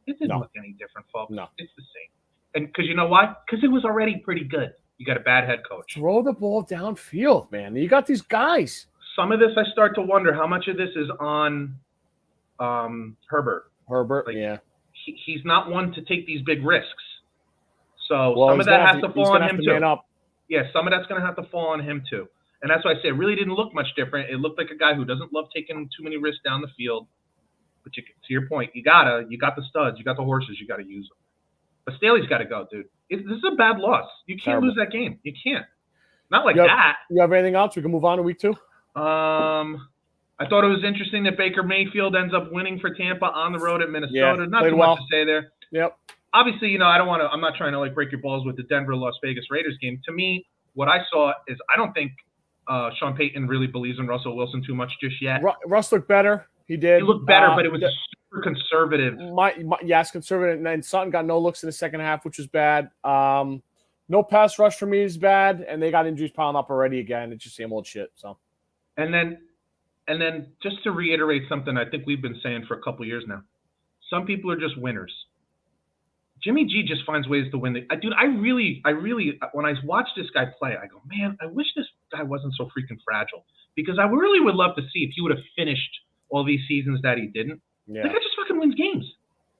It didn't look any different, folks. No. It's the same. And because you know why? Because it was already pretty good. You got a bad head coach. Throw the ball downfield, man. You got these guys. Some of this, I start to wonder how much of this is on Herbert. Yeah. He's not one to take these big risks. So some of that has to fall on him too. Yeah, some of that's going to have to fall on him too. And that's why I say it really didn't look much different. It looked like a guy who doesn't love taking too many risks down the field. But to your point, you got the studs, you got the horses, you got to use them. But Staley's got to go, dude. This is a bad loss. You can't lose that game. You can't. Not like that. You have anything else? We can move on to week 2. I thought it was interesting that Baker Mayfield ends up winning for Tampa on the road at Minnesota. Yeah, not too much to say there. Yep. Obviously, I'm not trying to like break your balls with the Denver-Las Vegas Raiders game. To me, what I saw is I don't think Sean Payton really believes in Russell Wilson too much just yet. Russ looked better. He did. He looked better, but it was super conservative. Yes, conservative. And Sutton got no looks in the second half, which was bad. No pass rush for me is bad, and they got injuries piling up already again. It's just same old shit. So, and then just to reiterate something I think we've been saying for a couple years now, some people are just winners. Jimmy G just finds ways to win. Dude, I really, when I watch this guy play, I go, man, I wish this guy wasn't so freaking fragile. Because I really would love to see if he would have finished all these seasons that he didn't. Yeah. The guy just fucking wins games.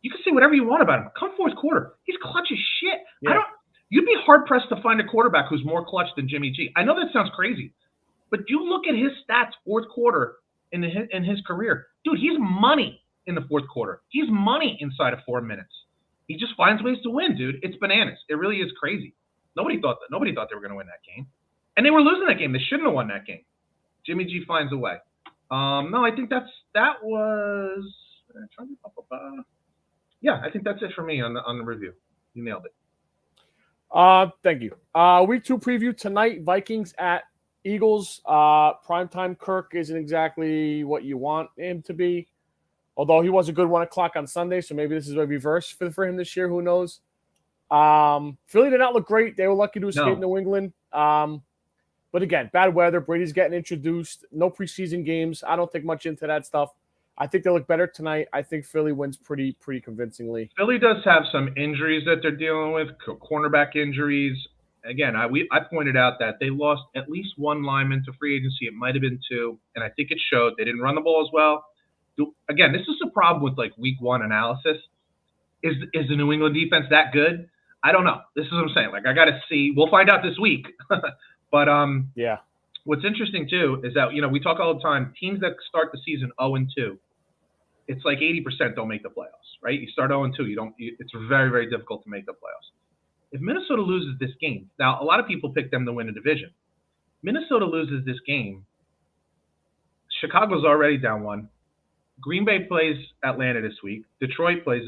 You can say whatever you want about him. Come fourth quarter, he's clutch as shit. Yeah. You'd be hard pressed to find a quarterback who's more clutch than Jimmy G. I know that sounds crazy, but you look at his stats fourth quarter in his career, dude. He's money in the fourth quarter. He's money inside of 4 minutes. He just finds ways to win, dude. It's bananas. It really is crazy. Nobody thought they were going to win that game, and they were losing that game. They shouldn't have won that game. Jimmy G finds a way. No, I think that was. Yeah, I think that's it for me on the review. You nailed it. Thank you. Week 2 preview tonight. Vikings at Eagles. Primetime Kirk isn't exactly what you want him to be. Although he was a good 1 o'clock on Sunday, so maybe this is a reverse for him this year. Who knows? Philly did not look great. They were lucky to escape New England. But again, bad weather. Brady's getting introduced. No preseason games. I don't think much into that stuff. I think they look better tonight. I think Philly wins pretty convincingly. Philly does have some injuries that they're dealing with, cornerback injuries. Again, I pointed out that they lost at least one lineman to free agency. It might have been 2, and I think it showed. They didn't run the ball as well. Again, this is a problem with like week 1 analysis. Is the New England defense that good? I don't know. This is what I'm saying. Like I got to see. We'll find out this week. But yeah. What's interesting too is that we talk all the time. Teams that start the season 0-2, it's like 80% don't make the playoffs, right? You start 0-2, it's very, very difficult to make the playoffs. If Minnesota loses this game, now a lot of people pick them to win a division. Minnesota loses this game. Chicago's already down 1. Green Bay plays Atlanta this week. Detroit plays.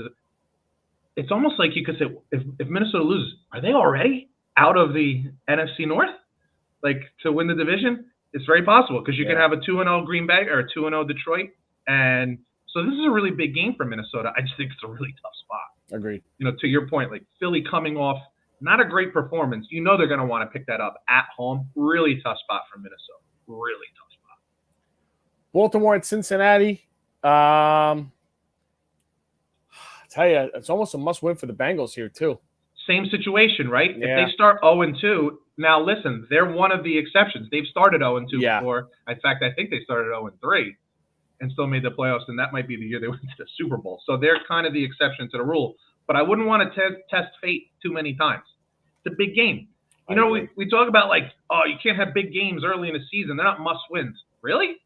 It's almost like you could say, if Minnesota loses, are they already out of the NFC North? Like to win the division? It's very possible because you can have a 2-0 Green Bay or a 2-0 Detroit. And so this is a really big game for Minnesota. I just think it's a really tough spot. Agreed. To your point, like Philly coming off not a great performance. They're going to want to pick that up at home. Really tough spot for Minnesota. Really tough spot. Baltimore and Cincinnati. I tell you, it's almost a must-win for the Bengals here too. Same situation, right? Yeah. If they start 0-2, now listen, they're one of the exceptions. They've started 0-2 before. In fact, I think they started 0-3 and still made the playoffs, and that might be the year they went to the Super Bowl. So they're kind of the exception to the rule. But I wouldn't want to test fate too many times. It's a big game. We talk about like, oh, you can't have big games early in the season. They're not must-wins. Really?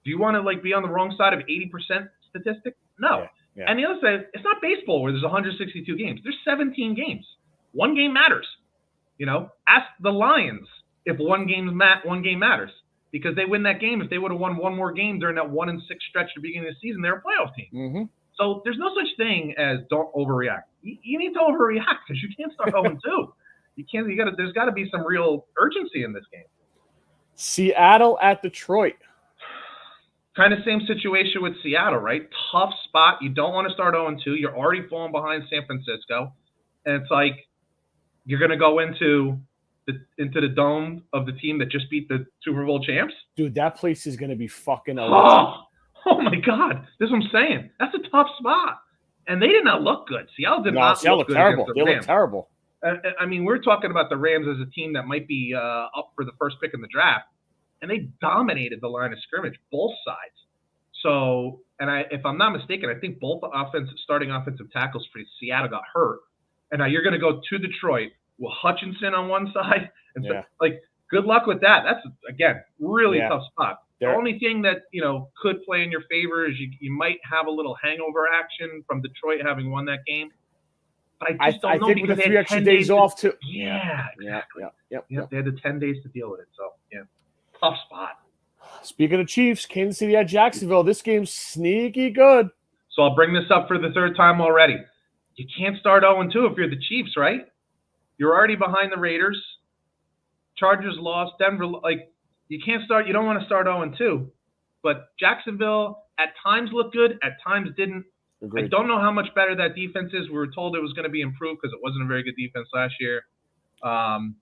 Do you want to like be on the wrong side of 80% statistic? No. Yeah. And the other side, it's not baseball where there's 162 games. There's 17 games. One game matters. Ask the Lions if one game matters because they win that game. If they would have won one more game during that 1-6 stretch at the beginning of the season, they're a playoff team. Mm-hmm. So there's no such thing as don't overreact. You need to overreact because you can't start 0-2. You can't. There's got to be some real urgency in this game. Seattle at Detroit. Kind of same situation with Seattle, right? Tough spot. You don't want to start 0-2. You're already falling behind San Francisco, and it's like you're going to go into the dome of the team that just beat the Super Bowl champs. Dude, that place is going to be fucking electric. Oh my God! This is what I'm saying. That's a tough spot, and they did not look good. Seattle did not look good. Terrible. They look terrible. I mean, we're talking about the Rams as a team that might be up for the first pick in the draft. And they dominated the line of scrimmage, both sides. So, if I'm not mistaken, I think both starting offensive tackles for Seattle got hurt. And now you're going to go to Detroit with Hutchinson on one side. And good luck with that. That's, again, really tough spot. The only thing that, could play in your favor is you might have a little hangover action from Detroit having won that game. But I just don't know think with the 3 extra days off, too. Yeah, exactly. Yep. They had the 10 days to deal with it. So, yeah. Tough spot. Speaking of Chiefs, Kansas City at Jacksonville. This game's sneaky good. So I'll bring this up for the third time already. You can't start 0-2 if you're the Chiefs, right? You're already behind the Raiders. Chargers lost. Denver, you can't start. You don't want to start 0-2. But Jacksonville at times looked good, at times didn't. Agreed. I don't know how much better that defense is. We were told it was going to be improved because it wasn't a very good defense last year.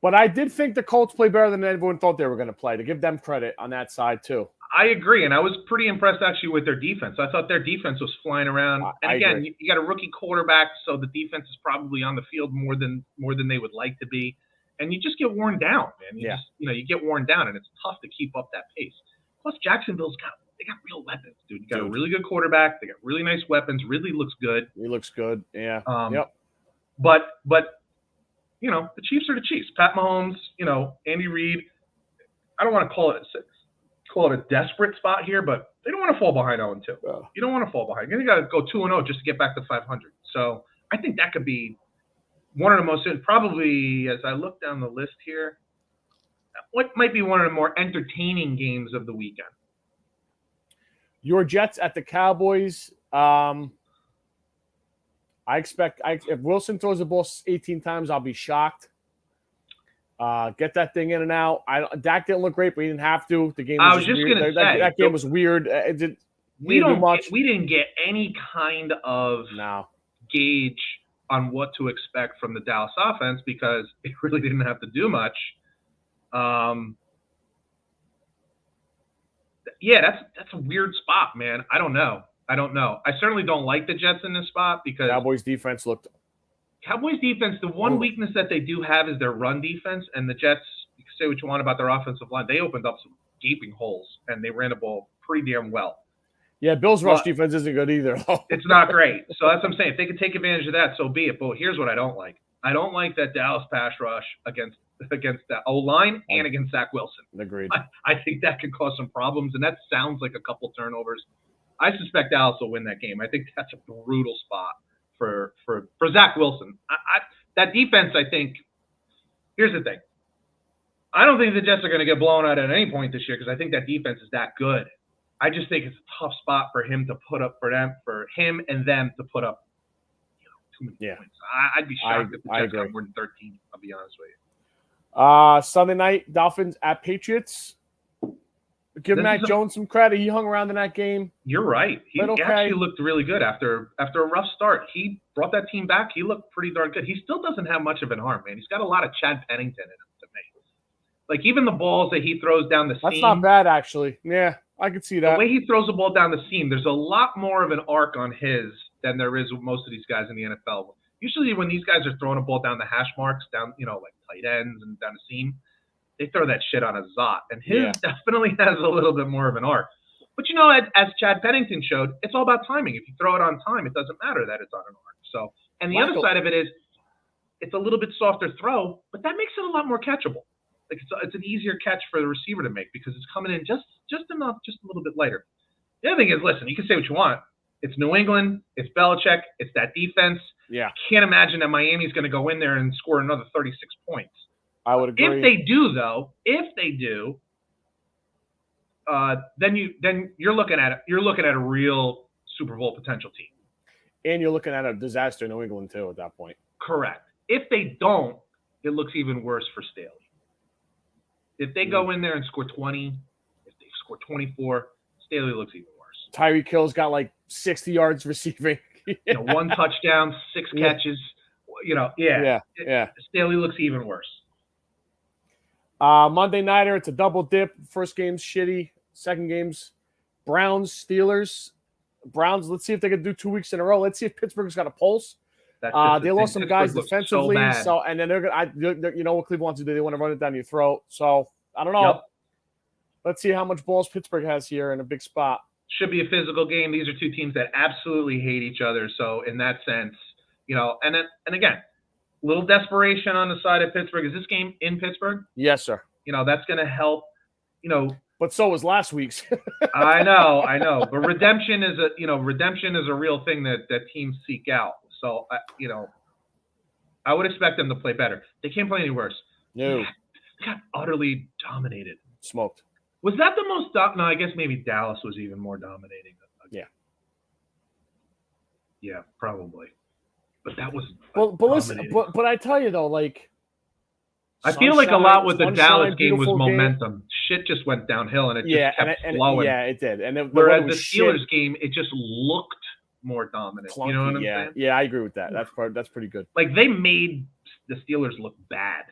But I did think the Colts played better than everyone thought they were going to play. To give them credit on that side too. I agree, and I was pretty impressed actually with their defense. I thought their defense was flying around. And again, you got a rookie quarterback, so the defense is probably on the field more than they would like to be, and you just get worn down, man. You get worn down, and it's tough to keep up that pace. Plus, Jacksonville's got real weapons, dude. You got a really good quarterback. They got really nice weapons. Ridley looks good. He looks good. Yeah. Yep. But the Chiefs are the Chiefs. Pat Mahomes, Andy Reid. I don't want to call it a desperate spot here, but they don't want to fall behind 0-2. You don't want to fall behind. You got to go 2-0 just to get back to 500. So I think that could be one of the most, probably as I look down the list here, what might be one of the more entertaining games of the weekend. Your Jets at the Cowboys. I expect if Wilson throws the ball 18 times, I'll be shocked. Get that thing in and out. Dak didn't look great, but he didn't have to. The game. I was just going to say that game was weird. We didn't get any kind of gauge on what to expect from the Dallas offense because it really didn't have to do much. That's a weird spot, man. I don't know. I certainly don't like the Jets in this spot because Cowboys defense, the one weakness that they do have is their run defense, and the Jets, you can say what you want about their offensive line, they opened up some gaping holes, and they ran the ball pretty damn well. Yeah, Bills' rush defense isn't good either. It's not great. So that's what I'm saying. If they could take advantage of that, so be it. But here's what I don't like. I don't like that Dallas pass rush against the O-line and against Zach Wilson. Agreed. I think that could cause some problems, and that sounds like a couple turnovers. I suspect Dallas will win that game. I think that's a brutal spot for Zach Wilson. That defense, I think, here's the thing. I don't think the Jets are going to get blown out at any point this year because I think that defense is that good. I just think it's a tough spot for him to put up for him and them to put up too many points. I'd be shocked if the Jets got more than 13, I'll be honest with you. Sunday night, Dolphins at Patriots. Give Mac Jones some credit. He hung around in that game. You're right. He actually looked really good after a rough start. He brought that team back. He looked pretty darn good. He still doesn't have much of an arm, man. He's got a lot of Chad Pennington in him to me. Like even the balls that he throws down the seam. That's not bad, actually. Yeah, I could see that. The way he throws the ball down the seam, there's a lot more of an arc on his than there is with most of these guys in the NFL. Usually when these guys are throwing a ball down the hash marks, down like tight ends and down the seam, they throw that shit on a zot. And his definitely has a little bit more of an arc. But, as Chad Pennington showed, it's all about timing. If you throw it on time, it doesn't matter that it's on an arc. So, and the other side of it is it's a little bit softer throw, but that makes it a lot more catchable. Like it's an easier catch for the receiver to make because it's coming in just enough, just a little bit lighter. The other thing is, listen, you can say what you want. It's New England. It's Belichick. It's that defense. Yeah. I can't imagine that Miami's going to go in there and score another 36 points. I would agree. If they do, though, then you're looking at it. You're looking at a real Super Bowl potential team. And you're looking at a disaster in New England too at that point. Correct. If they don't, it looks even worse for Staley. If they go in there and score 20, if they score 24, Staley looks even worse. Tyreek Hill's got like 60 yards receiving. One touchdown, 6 catches. Staley looks even worse. Monday nighter, it's a double dip. First game's shitty. Second game's Browns, Steelers. Browns, let's see if they can do 2 weeks in a row. Let's see if Pittsburgh's got a pulse. They lost some guys defensively. And then they're going to, what Cleveland wants to do. They want to run it down your throat. So I don't know. Yep. Let's see how much balls Pittsburgh has here in a big spot. Should be a physical game. These are two teams that absolutely hate each other. So in that sense, and again, little desperation on the side of Pittsburgh. Is this game in Pittsburgh? Yes, sir. That's going to help, But so was last week's. I know. But redemption is a real thing that teams seek out. So, I would expect them to play better. They can't play any worse. No. They got utterly dominated. Smoked. Was that the most no, I guess maybe Dallas was even more dominating. Yeah. Yeah, probably. But that was but listen, but I tell you though, like I feel like a lot with the Dallas game was momentum. Shit just went downhill and it just kept flowing. Yeah, it did. And whereas the Steelers game, it just looked more dominant. Clunky, you know what I'm saying? Yeah, I agree with that. That's pretty good. Like they made the Steelers look bad.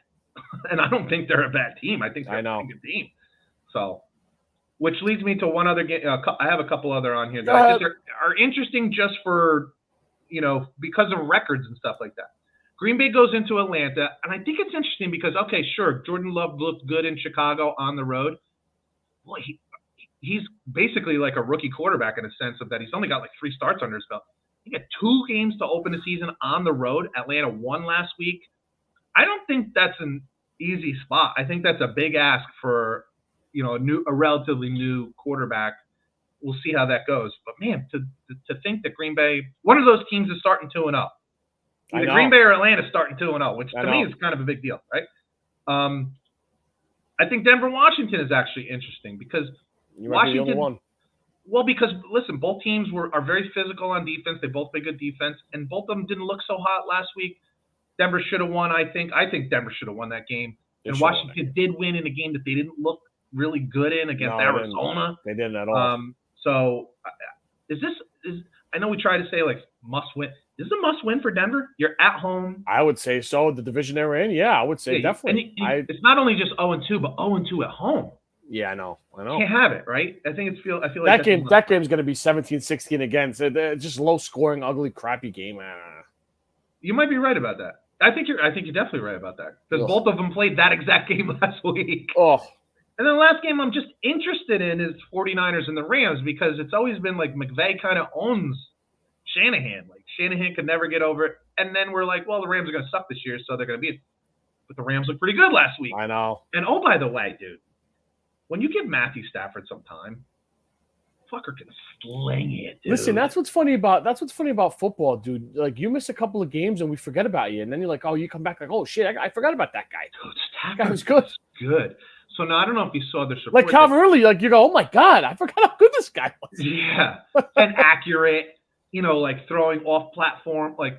And I don't think they're a bad team. I think they're a good team. So which leads me to one other game. I have a couple other on here that I think are interesting just for, because of records and stuff like that. Green Bay goes into Atlanta, and I think it's interesting because, okay, sure, Jordan Love looked good in Chicago on the road. Boy, he's basically like a rookie quarterback in a sense of that he's only got like 3 starts under his belt. He got 2 games to open the season on the road. Atlanta won last week. I don't think that's an easy spot. I think that's a big ask for, a relatively new quarterback. We'll see how that goes. But man, to think that Green Bay, one of those teams is starting 2-0. Either Green Bay or Atlanta starting 2-0, which to me is kind of a big deal, right? I think Denver-Washington is actually interesting because Washington. Well, because listen, both teams are very physical on defense. They both play good defense, and both of them didn't look so hot last week. Denver should have won. I think Denver should have won that game. And Washington did win in a game that they didn't look really good in against Arizona. They didn't at all. So I know we try to say like must win. Is this a must win for Denver? You're at home. I would say so. The division they're in, I would say definitely. And it's not only just 0-2, but 0-2 at home. Yeah, I know. Can't have it, right? I feel like that game's going to be 17-16 again. So just low scoring, ugly, crappy game. You might be right about that. I think you're definitely right about that because both of them played that exact game last week. Oh. And then the last game I'm just interested in is 49ers and the Rams because it's always been like McVay kind of owns Shanahan. Like Shanahan could never get over it. And then we're like, well, the Rams are going to suck this year, so they're going to beat. But the Rams look pretty good last week. I know. And oh, by the way, dude, when you give Matthew Stafford some time, fucker can sling it, dude. Listen, that's what's funny about football, dude. Like you miss a couple of games and we forget about you, and then you're like, oh, you come back like, oh shit, I forgot about that guy. Dude, that guy was good. Good. So now I don't know if you saw this report. Like Calvin Ridley, like you go, oh my god, I forgot how good this guy was. Yeah, and accurate. Like throwing off platform. Like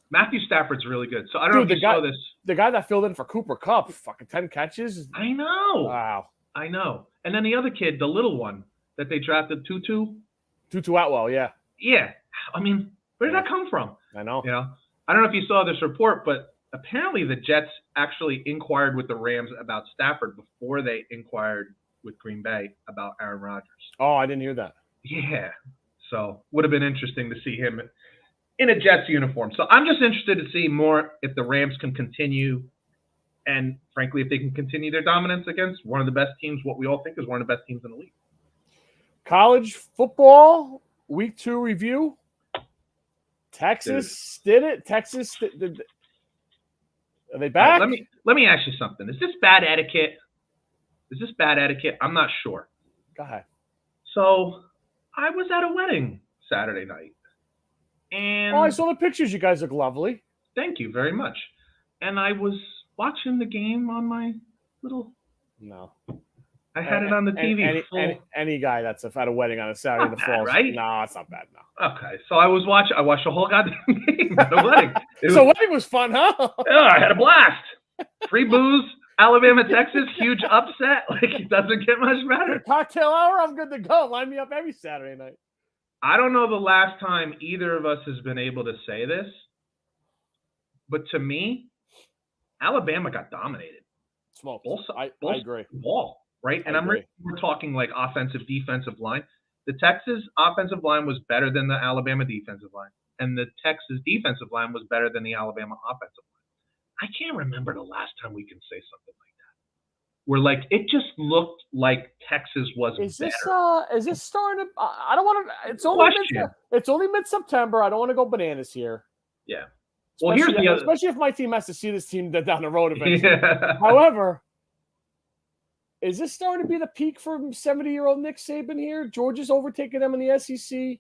Matthew Stafford's really good. So I don't know if you saw this. The guy that filled in for Cooper Kupp, fucking 10 catches. I know. Wow. I know. And then the other kid, the little one that they drafted, Tutu Atwell, yeah. Yeah. I mean, where did that come from? I know. I don't know if you saw this report, but apparently the Jets actually inquired with the Rams about Stafford before they inquired with Green Bay about Aaron Rodgers. Oh, I didn't hear that. Yeah. So would have been interesting to see him in a Jets uniform. So I'm just interested to see more if the Rams can continue and, frankly, if they can continue their dominance against one of the best teams, what we all think is one of the best teams in the league. College football, week 2 review. Texas did it. Texas did. Are they back? Let me ask you something. Is this bad etiquette? I'm not sure. Go ahead. So I was at a wedding Saturday night. And I saw the pictures. You guys look lovely. Thank you very much. And I was watching the game on my little. No. I had it on the TV. Any guy that's at a wedding on a Saturday in the fall, right? No, it's not bad. No. Okay, so I watched the whole goddamn game at a wedding. Wedding was fun, huh? Yeah, I had a blast. Free booze, Alabama, Texas, huge upset. Like it doesn't get much better. Cocktail hour, I'm good to go. Line me up every Saturday night. I don't know the last time either of us has been able to say this, but to me, Alabama got dominated. Smoked. I agree. Ball. Right? And we're talking like offensive, defensive line. The Texas offensive line was better than the Alabama defensive line. And the Texas defensive line was better than the Alabama offensive line. I can't remember the last time we can say something like that. Where like it just looked like Texas was better. Is this starting to I don't want to it's only mid-September. I don't want to go bananas here. Yeah. Well, especially if my team has to see this team down the road eventually. Yeah. However, is this starting to be the peak for 70-year-old Nick Saban here? Georgia's overtaking them in the SEC.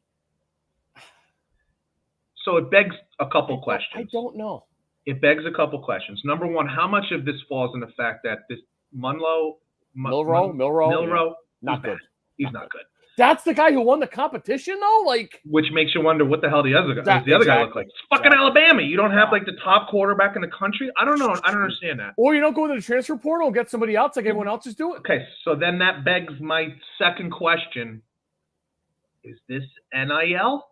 So it begs a couple questions. I don't know. It begs a couple questions. Number one, how much of this falls in the fact that this Milroe, not good. He's not good. That's the guy who won the competition, though? Like, which makes you wonder what the hell the other guy looked like. It's fucking Alabama. You don't have like the top quarterback in the country. I don't know. I don't understand that. Or you don't go to the transfer portal and get somebody else like everyone else is doing. Okay, so then that begs my second question. Is this NIL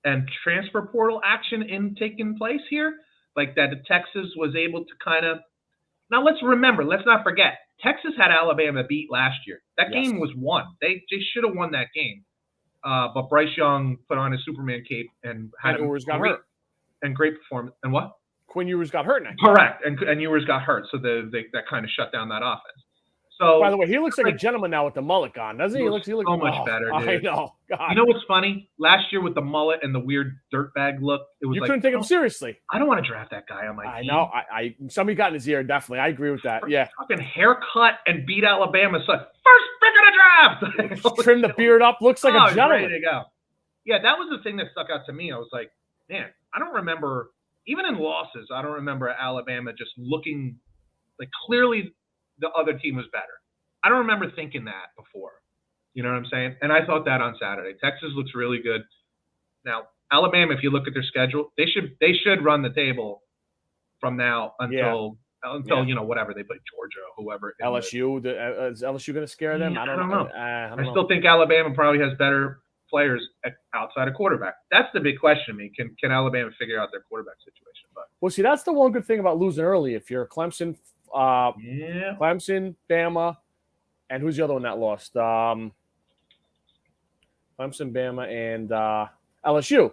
and transfer portal action taking place here? Like that Texas was able to kind of – now let's not forget, Texas had Alabama beat last year. That Yes. game was won. They should have won that game. But Bryce Young put on his Superman cape and had Ewers got hurt. And great performance. And what? Quinn Ewers got hurt next. Correct. And Ewers got hurt, so that kind of shut down that offense. So, by the way, he looks like a gentleman now with the mullet gone, doesn't he? He looks so much better, dude. I know. God. You know what's funny? Last year with the mullet and the weird dirtbag look, it was you like, couldn't take him seriously. I don't want to draft that guy on my team. I know. Somebody got in his ear, definitely. I agree with that. Yeah. Fucking haircut and beat Alabama. So first pick of the draft. Trim the beard up. Looks like a gentleman. Ready to go. Yeah, that was the thing that stuck out to me. I was like, man, I don't remember, even in losses, I don't remember Alabama just looking like clearly the other team was better. I don't remember thinking that before. You know what I'm saying? And I thought that on Saturday. Texas looks really good. Now, Alabama, if you look at their schedule, they should run the table from now until whatever they play Georgia or whoever. LSU. Is LSU going to scare them? I don't know. I still think Alabama probably has better players outside of quarterback. That's the big question to me. Can Alabama figure out their quarterback situation? But well, see, that's the one good thing about losing early. If you're Clemson, Clemson, Bama, and who's the other one that lost? Clemson, Bama, and LSU.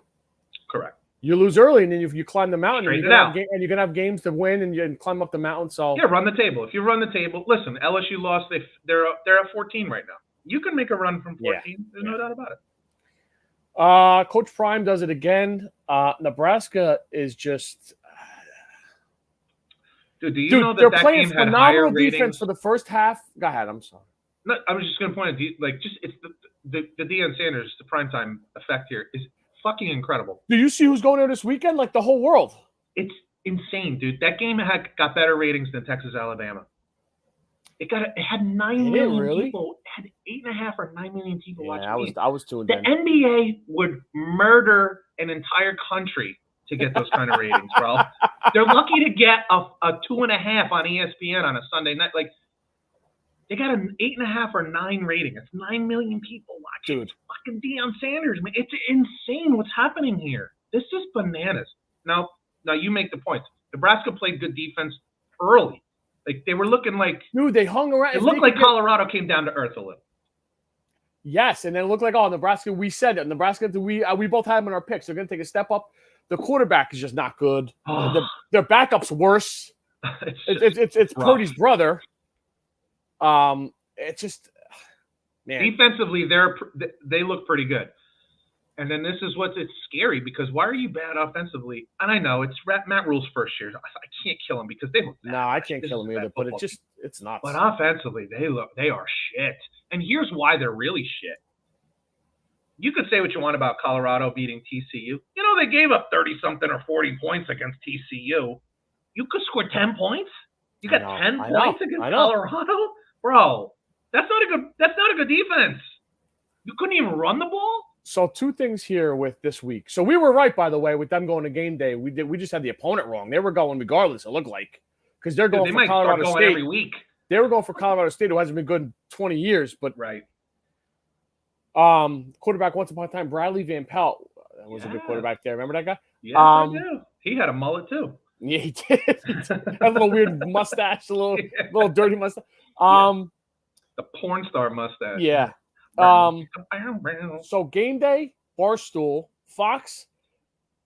Correct. You lose early, and then you climb the mountain, and you can have games to win, and you climb up the mountain. So yeah, run the table. If you run the table, listen, LSU lost. They're at 14 right now. You can make a run from 14. Yeah. There's no doubt about it. Coach Prime does it again. Nebraska is just. Dude, do you know they're that playing game had phenomenal higher defense for the first half? Go ahead. I'm sorry. No, I was just going to point out, it's the Deion Sanders, the primetime effect here is fucking incredible. Do you see who's going there this weekend? Like the whole world. It's insane, dude. That game got better ratings than Texas Alabama. It had 9 million people. It had 8.5 or 9 million people watching. I was tuned in. The NBA would murder an entire country to get those kind of ratings, bro. They're lucky to get a 2.5 on ESPN on a Sunday night. Like they got an 8.5 or 9 rating. It's 9 million people watching. Dude. Fucking Deion Sanders, man. It's insane what's happening here. This is bananas. Now you make the point. Nebraska played good defense early. Like they were looking like dude, they hung around. It looked like Colorado came down to earth a little. Yes, and then it looked like Nebraska. We said it. Nebraska. We both had them in our picks. They're going to take a step up. The quarterback is just not good. Their backup's worse. It's Purdy's brother. It's just man. Defensively, they look pretty good. And then this is it's scary because why are you bad offensively? And I know it's Matt Rule's first year. I can't kill him because they look bad. No, I can't kill him either. But it's nuts. But offensively, they are shit. And here's why they're really shit. You could say what you want about Colorado beating TCU. You know, they gave up 30-something or 40 points against TCU. You could score 10 points. You got 10 points against Colorado? Bro, that's not a good defense. You couldn't even run the ball? So 2 things here with this week. So we were right, by the way, with them going to game day. We just had the opponent wrong. They were going regardless, it looked like. Because they're going for Colorado State. Every week. They were going for Colorado State, who hasn't been good in 20 years. But right. Quarterback once upon a time, Bradley Van Pelt. That was a good quarterback there. Remember that guy? Yeah, I do. He had a mullet too. Yeah, he did. A little weird mustache, a little dirty mustache. The porn star mustache. Yeah. So game day, Barstool, Fox,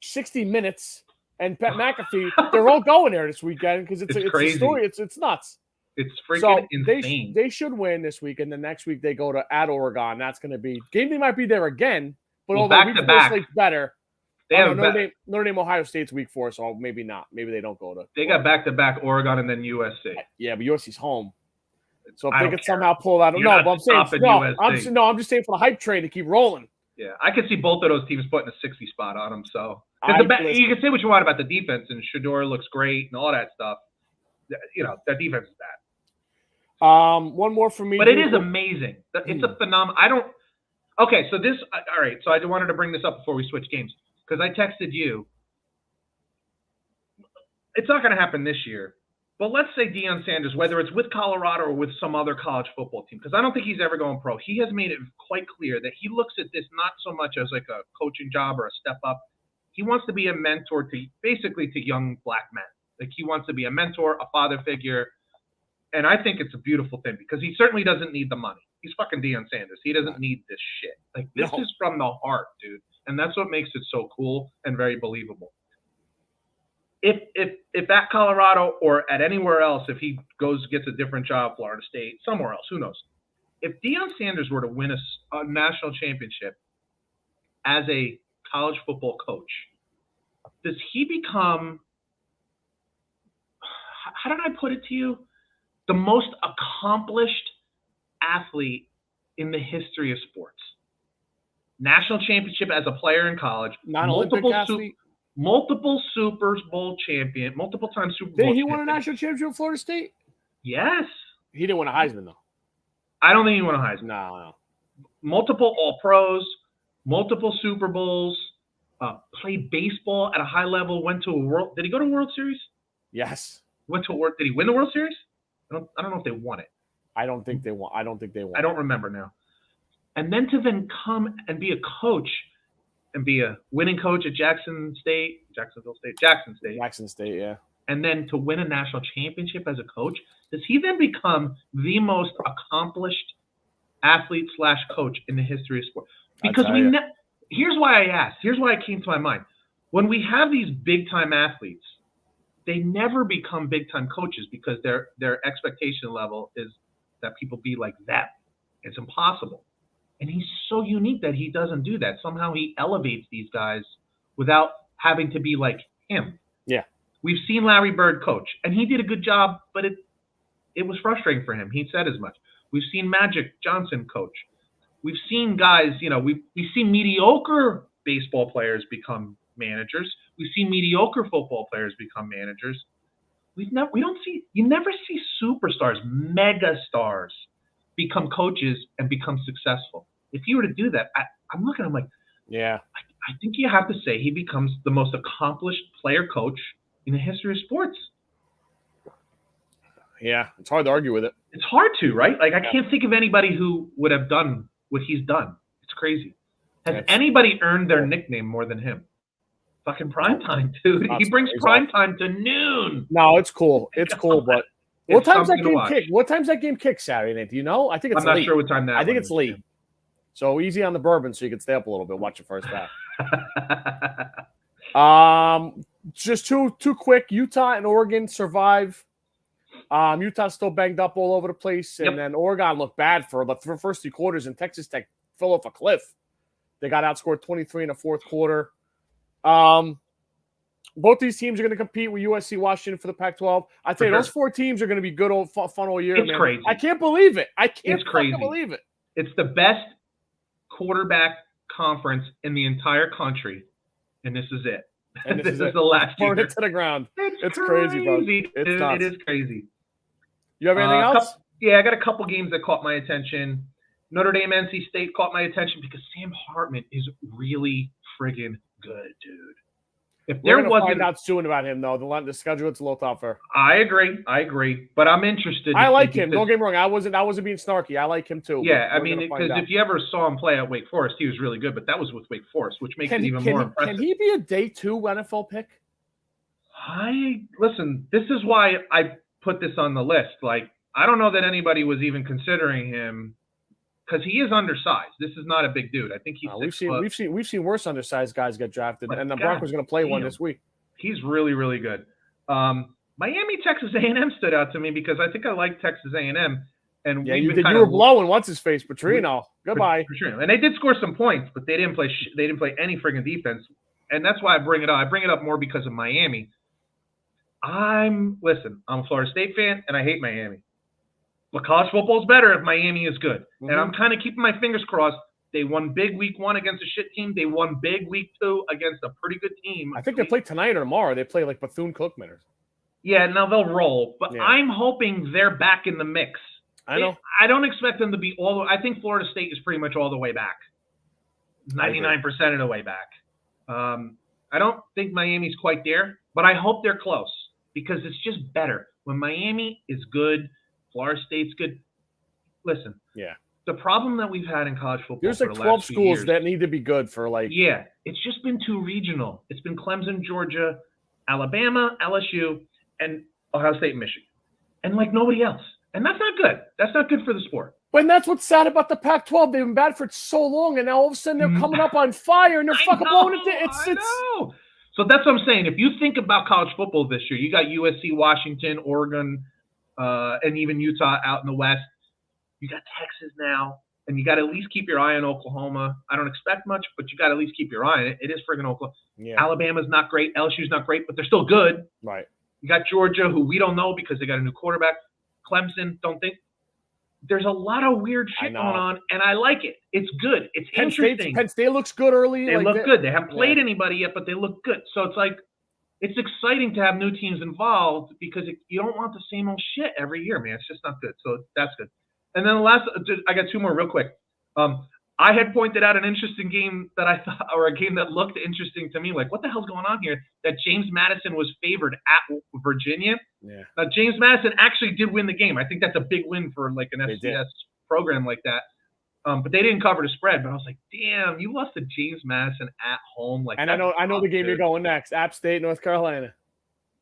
60 Minutes, and Pat McAfee, they're all going there this weekend because it's a story. It's nuts. It's freaking insane. They should win this week, and the next week they go at Oregon. That's going to be game day. Might be there again, but although week 4 slate's better. Notre Dame, Ohio State's week 4, so maybe not. Maybe they don't go to. They got back-to-back Oregon and then USC. Yeah, but USC's home. So if they could somehow pull that, I'm just saying for the hype train to keep rolling. Yeah, I could see both of those teams putting a 60 spot on them. So you can say what you want about the defense, and Shedeur looks great and all that stuff. You know, that defense is bad. One more for me. But it is amazing. It's a phenomenon. Okay, so this – all right, so I wanted to bring this up before we switch games because I texted you. It's not going to happen this year. But let's say Deion Sanders, whether it's with Colorado or with some other college football team, because I don't think he's ever going pro. He has made it quite clear that he looks at this not so much as like a coaching job or a step up. He wants to be a mentor to young black men. Like he wants to be a mentor, a father figure. And I think it's a beautiful thing because he certainly doesn't need the money. He's fucking Deion Sanders. He doesn't need this shit. Like, this is from the heart, dude. And that's what makes it so cool and very believable. If at Colorado or at anywhere else, if he gets a different job, Florida State, somewhere else, who knows? If Deion Sanders were to win a national championship as a college football coach, does he become, how did I put it to you? The most accomplished athlete in the history of sports. National championship as a player in college. Non-Olympic athlete. Multiple Super Bowl champion. Multiple times Super Bowl champion. Did he win a national championship with Florida State? Yes. He didn't win a Heisman, though. I don't think he won a Heisman. No. Multiple All-Pros. Multiple Super Bowls. Played baseball at a high level. Went to a World. Did he go to a World Series? Yes. Went to a World. Did he win the World Series? I don't know if they won it. I don't think they won. I don't remember now. And then to come and be a coach and be a winning coach at Jackson State, yeah. And then to win a national championship as a coach, does he then become the most accomplished athlete / coach in the history of sport? Because here's why I asked. Here's why it came to my mind. When we have these big time athletes, they never become big time coaches because their expectation level is that people be like them. It's impossible. And he's so unique that he doesn't do that. Somehow he elevates these guys without having to be like him. Yeah. We've seen Larry Bird coach, and he did a good job, but it was frustrating for him. He said as much. We've seen Magic Johnson coach. We've seen guys, we've seen mediocre baseball players become managers. We've seen mediocre football players become managers. You never see superstars, mega stars become coaches and become successful. If you were to do that, I'm looking, I'm like, yeah, I think you have to say he becomes the most accomplished player coach in the history of sports. Yeah, it's hard to argue with it. It's hard to, right? Like, I can't think of anybody who would have done what he's done. It's crazy. Has anybody earned their nickname more than him? Fucking primetime, dude. He brings primetime to noon. No, it's cool. It's cool, but what time's that game kick? What time's that game kick Saturday night? Do you know? I think it's late. I'm not sure what time that I think it's late. So easy on the bourbon so you can stay up a little bit, watch the first half. Just too quick. Utah and Oregon survive. Utah's still banged up all over the place. And then Oregon looked bad for the first 3 quarters, and Texas Tech fell off a cliff. They got outscored 23 in the fourth quarter. Both these teams are going to compete with USC, Washington for the Pac-12. I'd say those 4 teams are going to be good, fun all year. It's crazy. I can't believe it. I can't believe it. It's the best quarterback conference in the entire country, and this is it. And this is the last year. Burn it to the ground. It's crazy, bro. It is crazy. You have anything else? I got a couple games that caught my attention. Notre Dame, NC State caught my attention because Sam Hartman is really friggin' good, dude. If We're going to find out soon about him, though. The schedule, it's a little tougher. I agree. But I'm interested. I like him. Don't get me wrong. I wasn't being snarky. I like him, too. Yeah, I mean, because if you ever saw him play at Wake Forest, he was really good. But that was with Wake Forest, which makes it even more impressive. Can he be a day 2 NFL pick? Listen, this is why I put this on the list. Like, I don't know that anybody was even considering him. Because he is undersized. This is not a big dude. I think he's we've seen worse undersized guys get drafted, and the Broncos are going to play one this week. He's really, really good. Miami, Texas A&M stood out to me because I think I like Texas A&M. And you were blowing what's his face, Petrino. Goodbye. Petrino. And they did score some points, but they didn't play. They didn't play any friggin' defense, and that's why I bring it up. I bring it up more because of Miami. I'm a Florida State fan, and I hate Miami. But college football is better if Miami is good. Mm-hmm. And I'm kind of keeping my fingers crossed. They won big week 1 against a shit team. They won big week 2 against a pretty good team. I think they play tonight or tomorrow. They play like Bethune-Cookman. Yeah, now they'll roll. But I'm hoping they're back in the mix. I know. I don't expect them to be all the way. I think Florida State is pretty much all the way back. 99% of the way back. I don't think Miami's quite there, but I hope they're close because it's just better. When Miami is good, Florida State's good. Listen, the problem that we've had in college football there's for like the 12 last few schools years, that need to be good for like. Yeah, it's just been too regional. It's been Clemson, Georgia, Alabama, LSU, and Ohio State and Michigan. And like nobody else. And that's not good. That's not good for the sport. But that's what's sad about the Pac-12. They've been bad for so long, and now all of a sudden they're coming up on fire and they're fucking blowing it. I know. So that's what I'm saying. If you think about college football this year, you got USC, Washington, Oregon, and even Utah out in the West. You got Texas now, and you got to at least keep your eye on Oklahoma. I don't expect much, but you got to at least keep your eye on it. It is friggin' Oklahoma. Yeah. Alabama's not great. LSU's not great, but they're still good. Right. You got Georgia, who we don't know because they got a new quarterback. Clemson, don't think. There's a lot of weird shit going on, and I like it. It's good. It's interesting. Penn State looks good early. They look good. They haven't played anybody yet, but they look good. So it's like, it's exciting to have new teams involved because you don't want the same old shit every year, man. It's just not good. So that's good. And then the last, I got two more real quick. I had pointed out an interesting game that I thought, or a game that looked interesting to me. Like, what the hell's going on here? That James Madison was favored at Virginia. Yeah. Now, James Madison actually did win the game. I think that's a big win for like an FCS program like that. But they didn't cover the spread. But I was like, damn, you lost to James Madison at home. Like, and I know the game you're going next. App State, North Carolina.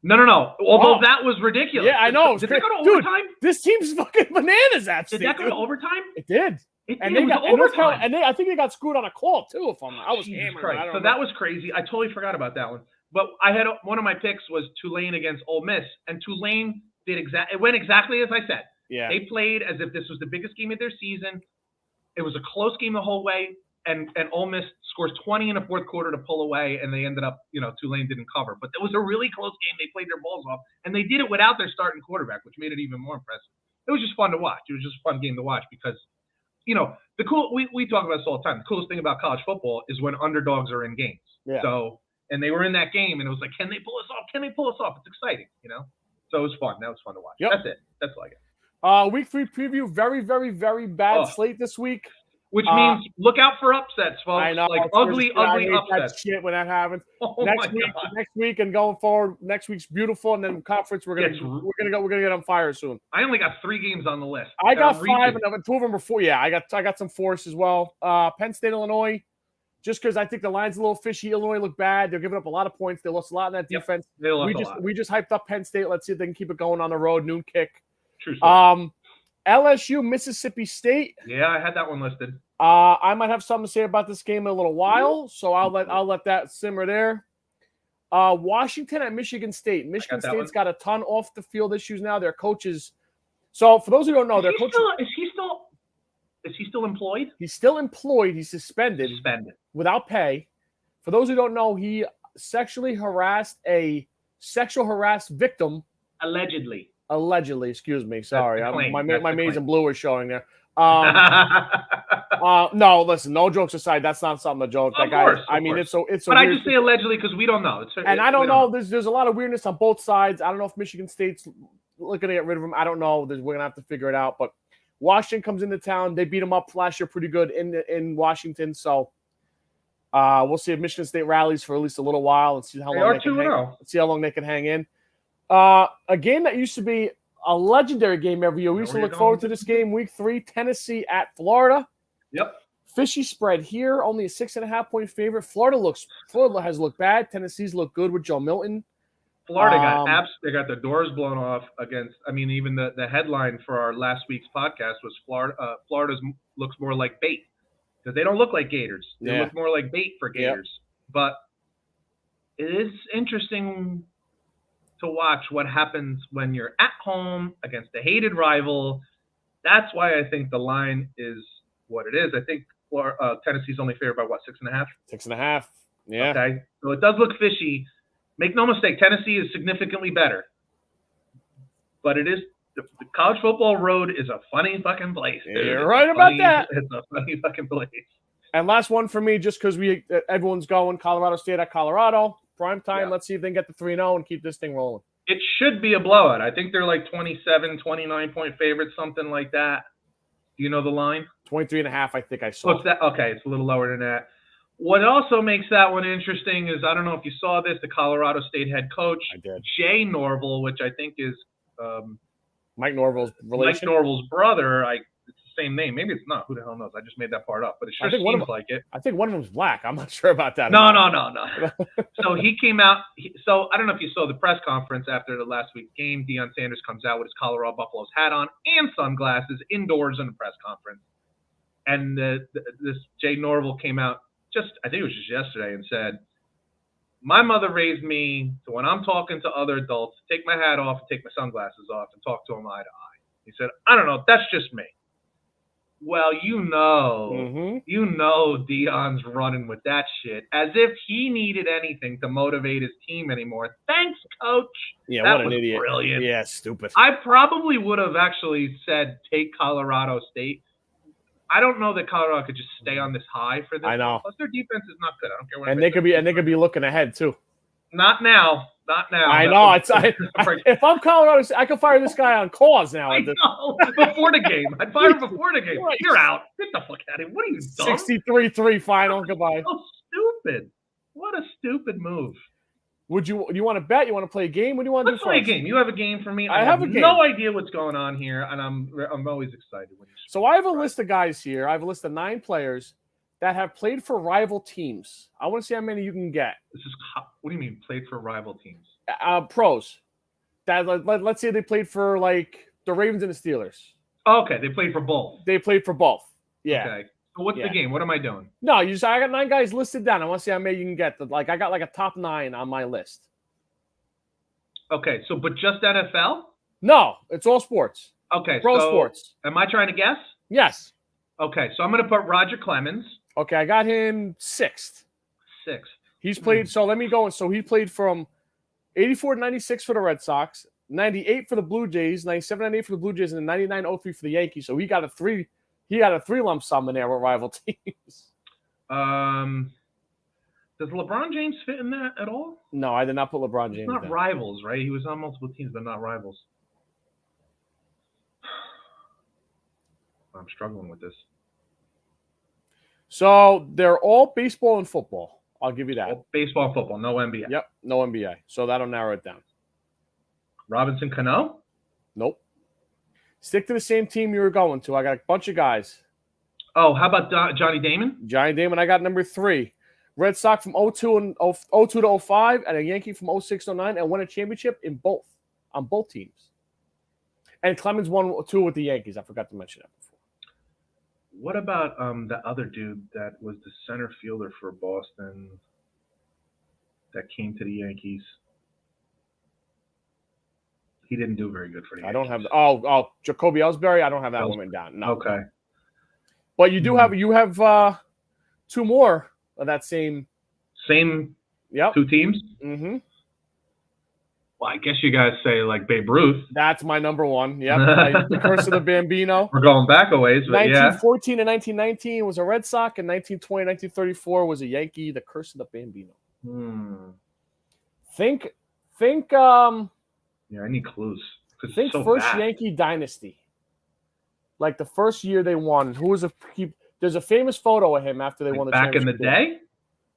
No. Although that was ridiculous. Yeah, I know. Did that go to overtime? This team's fucking bananas, App State. Did that go to overtime? It did. And they got overtime. And I think they got screwed on a call too. If I was hammered. So that was crazy. I totally forgot about that one. But I had one of my picks was Tulane against Ole Miss, and Tulane it went exactly as I said. Yeah. They played as if this was the biggest game of their season. It was a close game the whole way, and Ole Miss scores 20 in the fourth quarter to pull away, and they ended up, Tulane didn't cover. But it was a really close game. They played their balls off, and they did it without their starting quarterback, which made it even more impressive. It was just fun to watch. It was just a fun game to watch because, we talk about this all the time. The coolest thing about college football is when underdogs are in games. Yeah. So, and they were in that game, and it was like, can they pull us off? Can they pull us off? It's exciting, So it was fun. That was fun to watch. Yep. That's it. That's all I got. Week 3 preview. Very, very, very bad slate this week. Which means look out for upsets, folks. I know. Like ugly upsets. That shit when that happens. Oh next week and going forward, next week's beautiful, and then conference we're gonna get on fire soon. I only got 3 games on the list. I got 5, and 2 of them were 4. Yeah, I got some force as well. Penn State, Illinois. Just because I think the line's a little fishy. Illinois look bad. They're giving up a lot of points. They lost a lot in that defense. They lost a lot. We just hyped up Penn State. Let's see if they can keep it going on the road. Noon kick. True story. LSU, Mississippi State. Yeah, I had that one listed. I might have something to say about this game in a little while, so I'll let that simmer there. Washington at Michigan State. Michigan State's got a ton off the field issues now. Their coaches. So for those who don't know, their coach is he still employed? He's still employed. He's suspended without pay. For those who don't know, he sexually harassed a sexual harassed victim. Allegedly, excuse me. Sorry. My maize and blue is showing there. No, listen, no jokes aside, that's not something to joke. That guy, I mean, it's so. But I just say allegedly because we don't know. I don't know. There's a lot of weirdness on both sides. I don't know if Michigan State's looking to get rid of him. I don't know. We're gonna have to figure it out. But Washington comes into town. They beat them up last year pretty good in Washington. So we'll see if Michigan State rallies for at least a little while and see how long they can hang in. A game that used to be a legendary game every year. We used to look forward to this game. Week 3, Tennessee at Florida. Yep. Fishy spread here. Only a 6.5-point favorite. Florida has looked bad. Tennessee's looked good with Joe Milton. Florida they got their doors blown off against. I mean, even the headline for our last week's podcast was Florida's looks more like bait because they don't look like Gators. They look more like bait for Gators. Yep. But it is interesting to watch what happens when you're at home against a hated rival. That's why I think the line is what it is. I think Tennessee's only favored by what, 6.5? 6.5. Yeah. Okay. So it does look fishy. Make no mistake, Tennessee is significantly better. But it is the college football road is a funny fucking place. You're right about that. It's a funny fucking place. And last one for me, just because everyone's going Colorado State at Colorado. Prime time. Yeah. Let's see if they can get the 3-0 and keep this thing rolling. It should be a blowout. I think they're like 27, 29-point favorites, something like that. Do you know the line? 23.5, I think I saw. Okay, it's a little lower than that. What also makes that one interesting is, I don't know if you saw this, the Colorado State head coach, Jay Norvell, which I think is Mike Norvell's relation. Mike Norvell's brother. It's same name. Maybe it's not. Who the hell knows? I just made that part up, but it sure I think seems like it. I think one of them's black. I'm not sure about that. No. So he came out. So I don't know if you saw the press conference after the last week's game. Deion Sanders comes out with his Colorado Buffaloes hat on and sunglasses indoors in the press conference. And this Jay Norville came out I think it was just yesterday, and said, my mother raised me to when I'm talking to other adults, take my hat off and take my sunglasses off and talk to them eye to eye. He said, I don't know, that's just me. Well, Deion's running with that shit as if he needed anything to motivate his team anymore. Thanks, coach. Yeah, that what an idiot. Brilliant. Yeah, stupid. I probably would have actually said take Colorado State. I don't know that Colorado could just stay on this high for this. I know. Plus, their defense is not good. I don't care what. And they could be looking ahead too. Not now. I know. If I'm Colorado, I can fire this guy on cause now. I know. Before the game, I'd fire him before the game. Right. You're out. Get the fuck out of here. What are you dumb? 63-3 final. Goodbye. So stupid. What a stupid move. Do you want to bet? You want to play a game? What do you want to do first? Let's play a game. You have a game for me. I have a game. No idea what's going on here, and I'm always excited when you. So I have a list of guys here. I have a list of 9 players that have played for rival teams. I want to see how many you can get. What do you mean played for rival teams? Pros. Let's say they played for like the Ravens and the Steelers. Okay, they played for both. They played for both. Yeah. Okay. So what's the game? What am I doing? No, I got 9 guys listed down. I want to see how many you can get. I got like a top 9 on my list. Okay, but just NFL? No, it's all sports. Okay, pro sports. Am I trying to guess? Yes. Okay, so I'm going to put Roger Clemens. Okay, I got him 6th. He's played. So let me go. So he played from 84 to 96 for the Red Sox, 98 for the Blue Jays, 97, 98 for the Blue Jays, and then 99, 03 for the Yankees. So he got a 3 lump sum in there with rival teams. Does LeBron James fit in that at all? No, I did not put LeBron James. It's not rivals, right? He was on multiple teams, but not rivals. I'm struggling with this. So they're all baseball and football. I'll give you that. All baseball and football, no NBA. Yep, no NBA. So that'll narrow it down. Robinson Cano? Nope. Stick to the same team you were going to. I got a bunch of guys. Oh, how about Johnny Damon? Johnny Damon, I got number 3. Red Sox from 02 to 05 and a Yankee from 06 to 09 and won a championship on both teams. And Clemens won 2 with the Yankees. I forgot to mention that before. What about the other dude that was the center fielder for Boston that came to the Yankees? He didn't do very good for the Yankees. I don't have Jacoby Ellsbury. I don't have that one written down. No. Okay. But you do have 2 more of that same 2 teams? Mm-hmm. Well, I guess you guys say like Babe Ruth. That's my number 1. Yep. The Curse of the Bambino. We're going back a ways, but 1914 and 1919 was a Red Sox, and 1920 1934 was a Yankee. The Curse of the Bambino. Think. Yeah, I need clues. Think first bad. Yankee dynasty. Like the first year they won. There's a famous photo of him after they won the championship. Back in the day?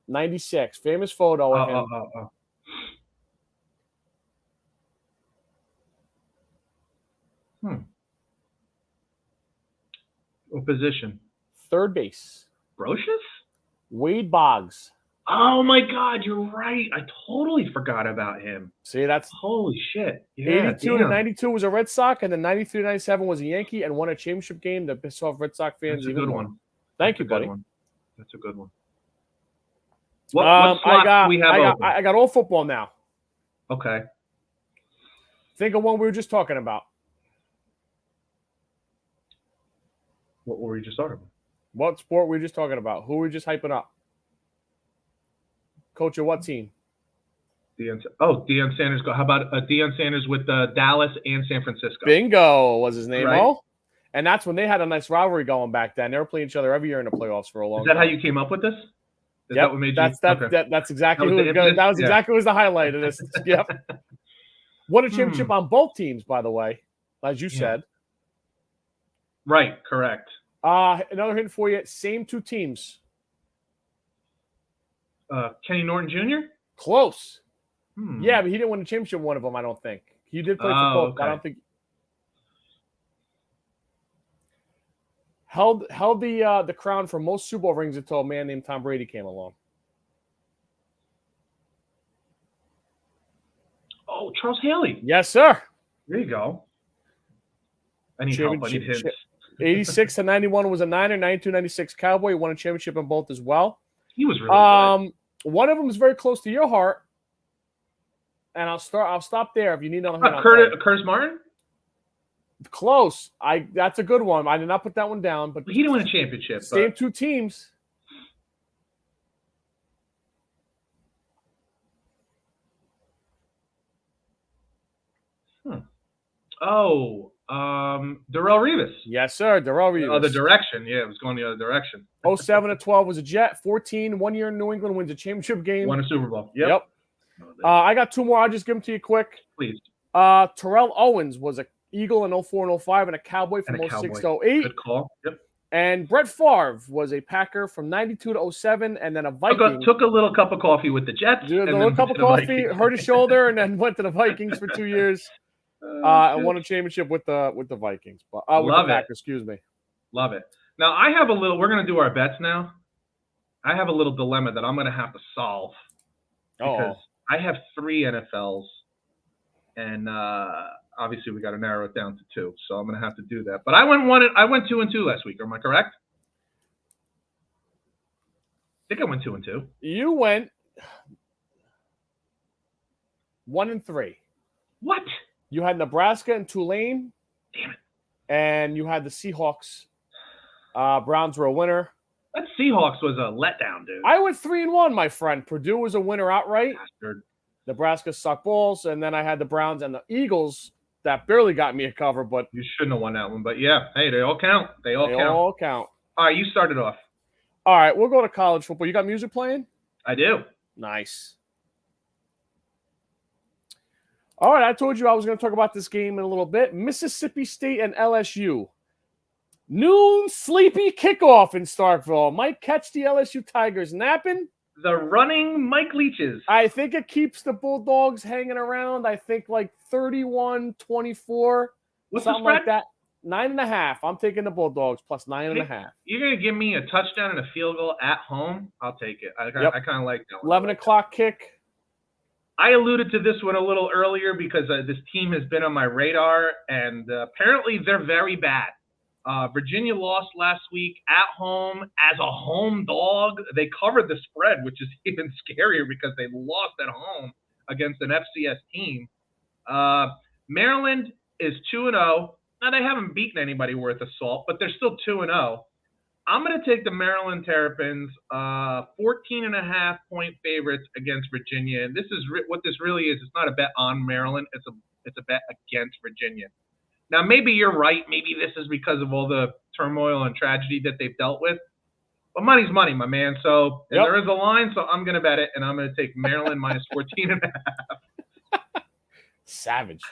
96. Famous photo of him. What position? Third base. Brocious? Wade Boggs. Oh my God, you're right. I totally forgot about him. See, that's holy shit. Yeah, 82 to 92 was a Red Sox, and then 93 to 97 was a Yankee, and won a championship game that pissed off Red Sox fans. That's a good one. Thank you, buddy. That's a good one. What slot we have open? I got all football now. Okay. Think of one we were just talking about. What were we just talking about? What sport were we just talking about? Who were we just hyping up? Coach of what team? Deion Sanders. How about Deion Sanders with Dallas and San Francisco? Bingo was his name. Right. Oh, and that's when they had a nice rivalry going back then. They were playing each other every year in the playoffs for a long time. Is that how you came up with this? Is that what made you? That's exactly that was exactly was the highlight of this. Yep. Won a championship on both teams, by the way, as you said. Right. Correct. Another hint for you. Same 2 teams. Kenny Norton Jr.? Close. Yeah, but he didn't win the championship one of them, I don't think. He did play for both, but I don't think. held the crown for most Super Bowl rings until a man named Tom Brady came along. Oh, Charles Haley. Yes, sir. There you go. I need help. I need hints. 86 to 91 was a Niner. 92, 96 Cowboy. He won a championship in both as well. He was really good. One of them is very close to your heart, and I'll stop there if you need another hint. Curtis Martin. Close. That's a good one. I did not put that one down, but he didn't win a championship. Same two teams. Oh, Darrelle Revis. Yes, sir. Darrelle Revis. Other direction. Yeah, it was going the other direction. 07 to 12 was a Jet. 14, 1 year in New England, wins a championship game. Won a Super Bowl. Yep. I got two more. I'll just give them to you quick. Please. Terrell Owens was an Eagle in 04 and 05 and a Cowboy from 06 to 08. Good call. Yep. And Brett Favre was a Packer from 92 to 07 and then a Viking. Took a little cup of coffee with the Jets. A little cup of coffee, hurt his shoulder, and then went to the Vikings for 2 years. And won a championship with the Vikings. With the Packers, excuse me. Love it. Now, I have a little – we're going to do our bets now. I have a little dilemma that I'm going to have to solve. Because I have 3 NFLs. And obviously, we got to narrow it down to 2. So I'm going to have to do that. But I went 2-2 last week. Am I correct? I think I went 2-2. You went 1-3. What? You had Nebraska and Tulane. Damn it. And you had the Seahawks. Browns were a winner. That Seahawks was a letdown, dude. I went 3-1, my friend. Purdue was a winner outright. Bastard. Nebraska sucked balls. And then I had the Browns and the Eagles that barely got me a cover. But you shouldn't have won that one. But, yeah, hey, they all count. They all count. All right, you started off. All right, we'll go to college football. You got music playing? I do. Nice. All right, I told you I was going to talk about this game in a little bit. Mississippi State and LSU. Noon sleepy kickoff in Starkville. Might catch the LSU Tigers napping. The running Mike Leaches. I think it keeps the Bulldogs hanging around. I think like 31-24. What's something the spread? Like that. 9.5. I'm taking the Bulldogs plus 9.5. You're going to give me a touchdown and a field goal at home? I'll take it. I kind of like that one. 11 o'clock kick. I alluded to this one a little earlier because this team has been on my radar, and apparently they're very bad. Virginia lost last week at home as a home dog. They covered the spread, which is even scarier because they lost at home against an FCS team. Maryland is 2-0. Now, they haven't beaten anybody worth of salt, but they're still 2-0. I'm going to take the Maryland Terrapins, 14.5-point favorites against Virginia. And this is what this really is. It's not a bet on Maryland. It's a bet against Virginia. Now, maybe you're right. Maybe this is because of all the turmoil and tragedy that they've dealt with. But money's money, my man. So there is a line, so I'm going to bet it, and I'm going to take Maryland minus 14.5. Savage.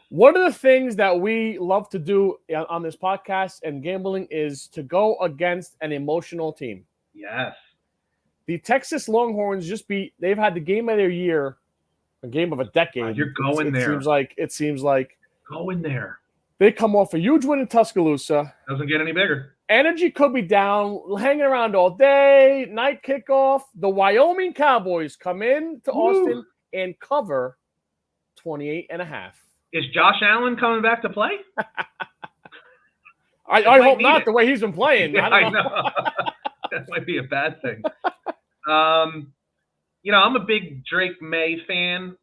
One of the things that we love to do on this podcast and gambling is to go against an emotional team. Yes. The Texas Longhorns they've had the game of their year, a game of a decade. You're going there. It seems like. Go in there. They come off a huge win in Tuscaloosa. Doesn't get any bigger. Energy could be down, hanging around all day, night kickoff. The Wyoming Cowboys come in to Austin and cover 28.5. Is Josh Allen coming back to play? I hope not, the way he's been playing. Yeah, I know. That might be a bad thing. I'm a big Drake May fan,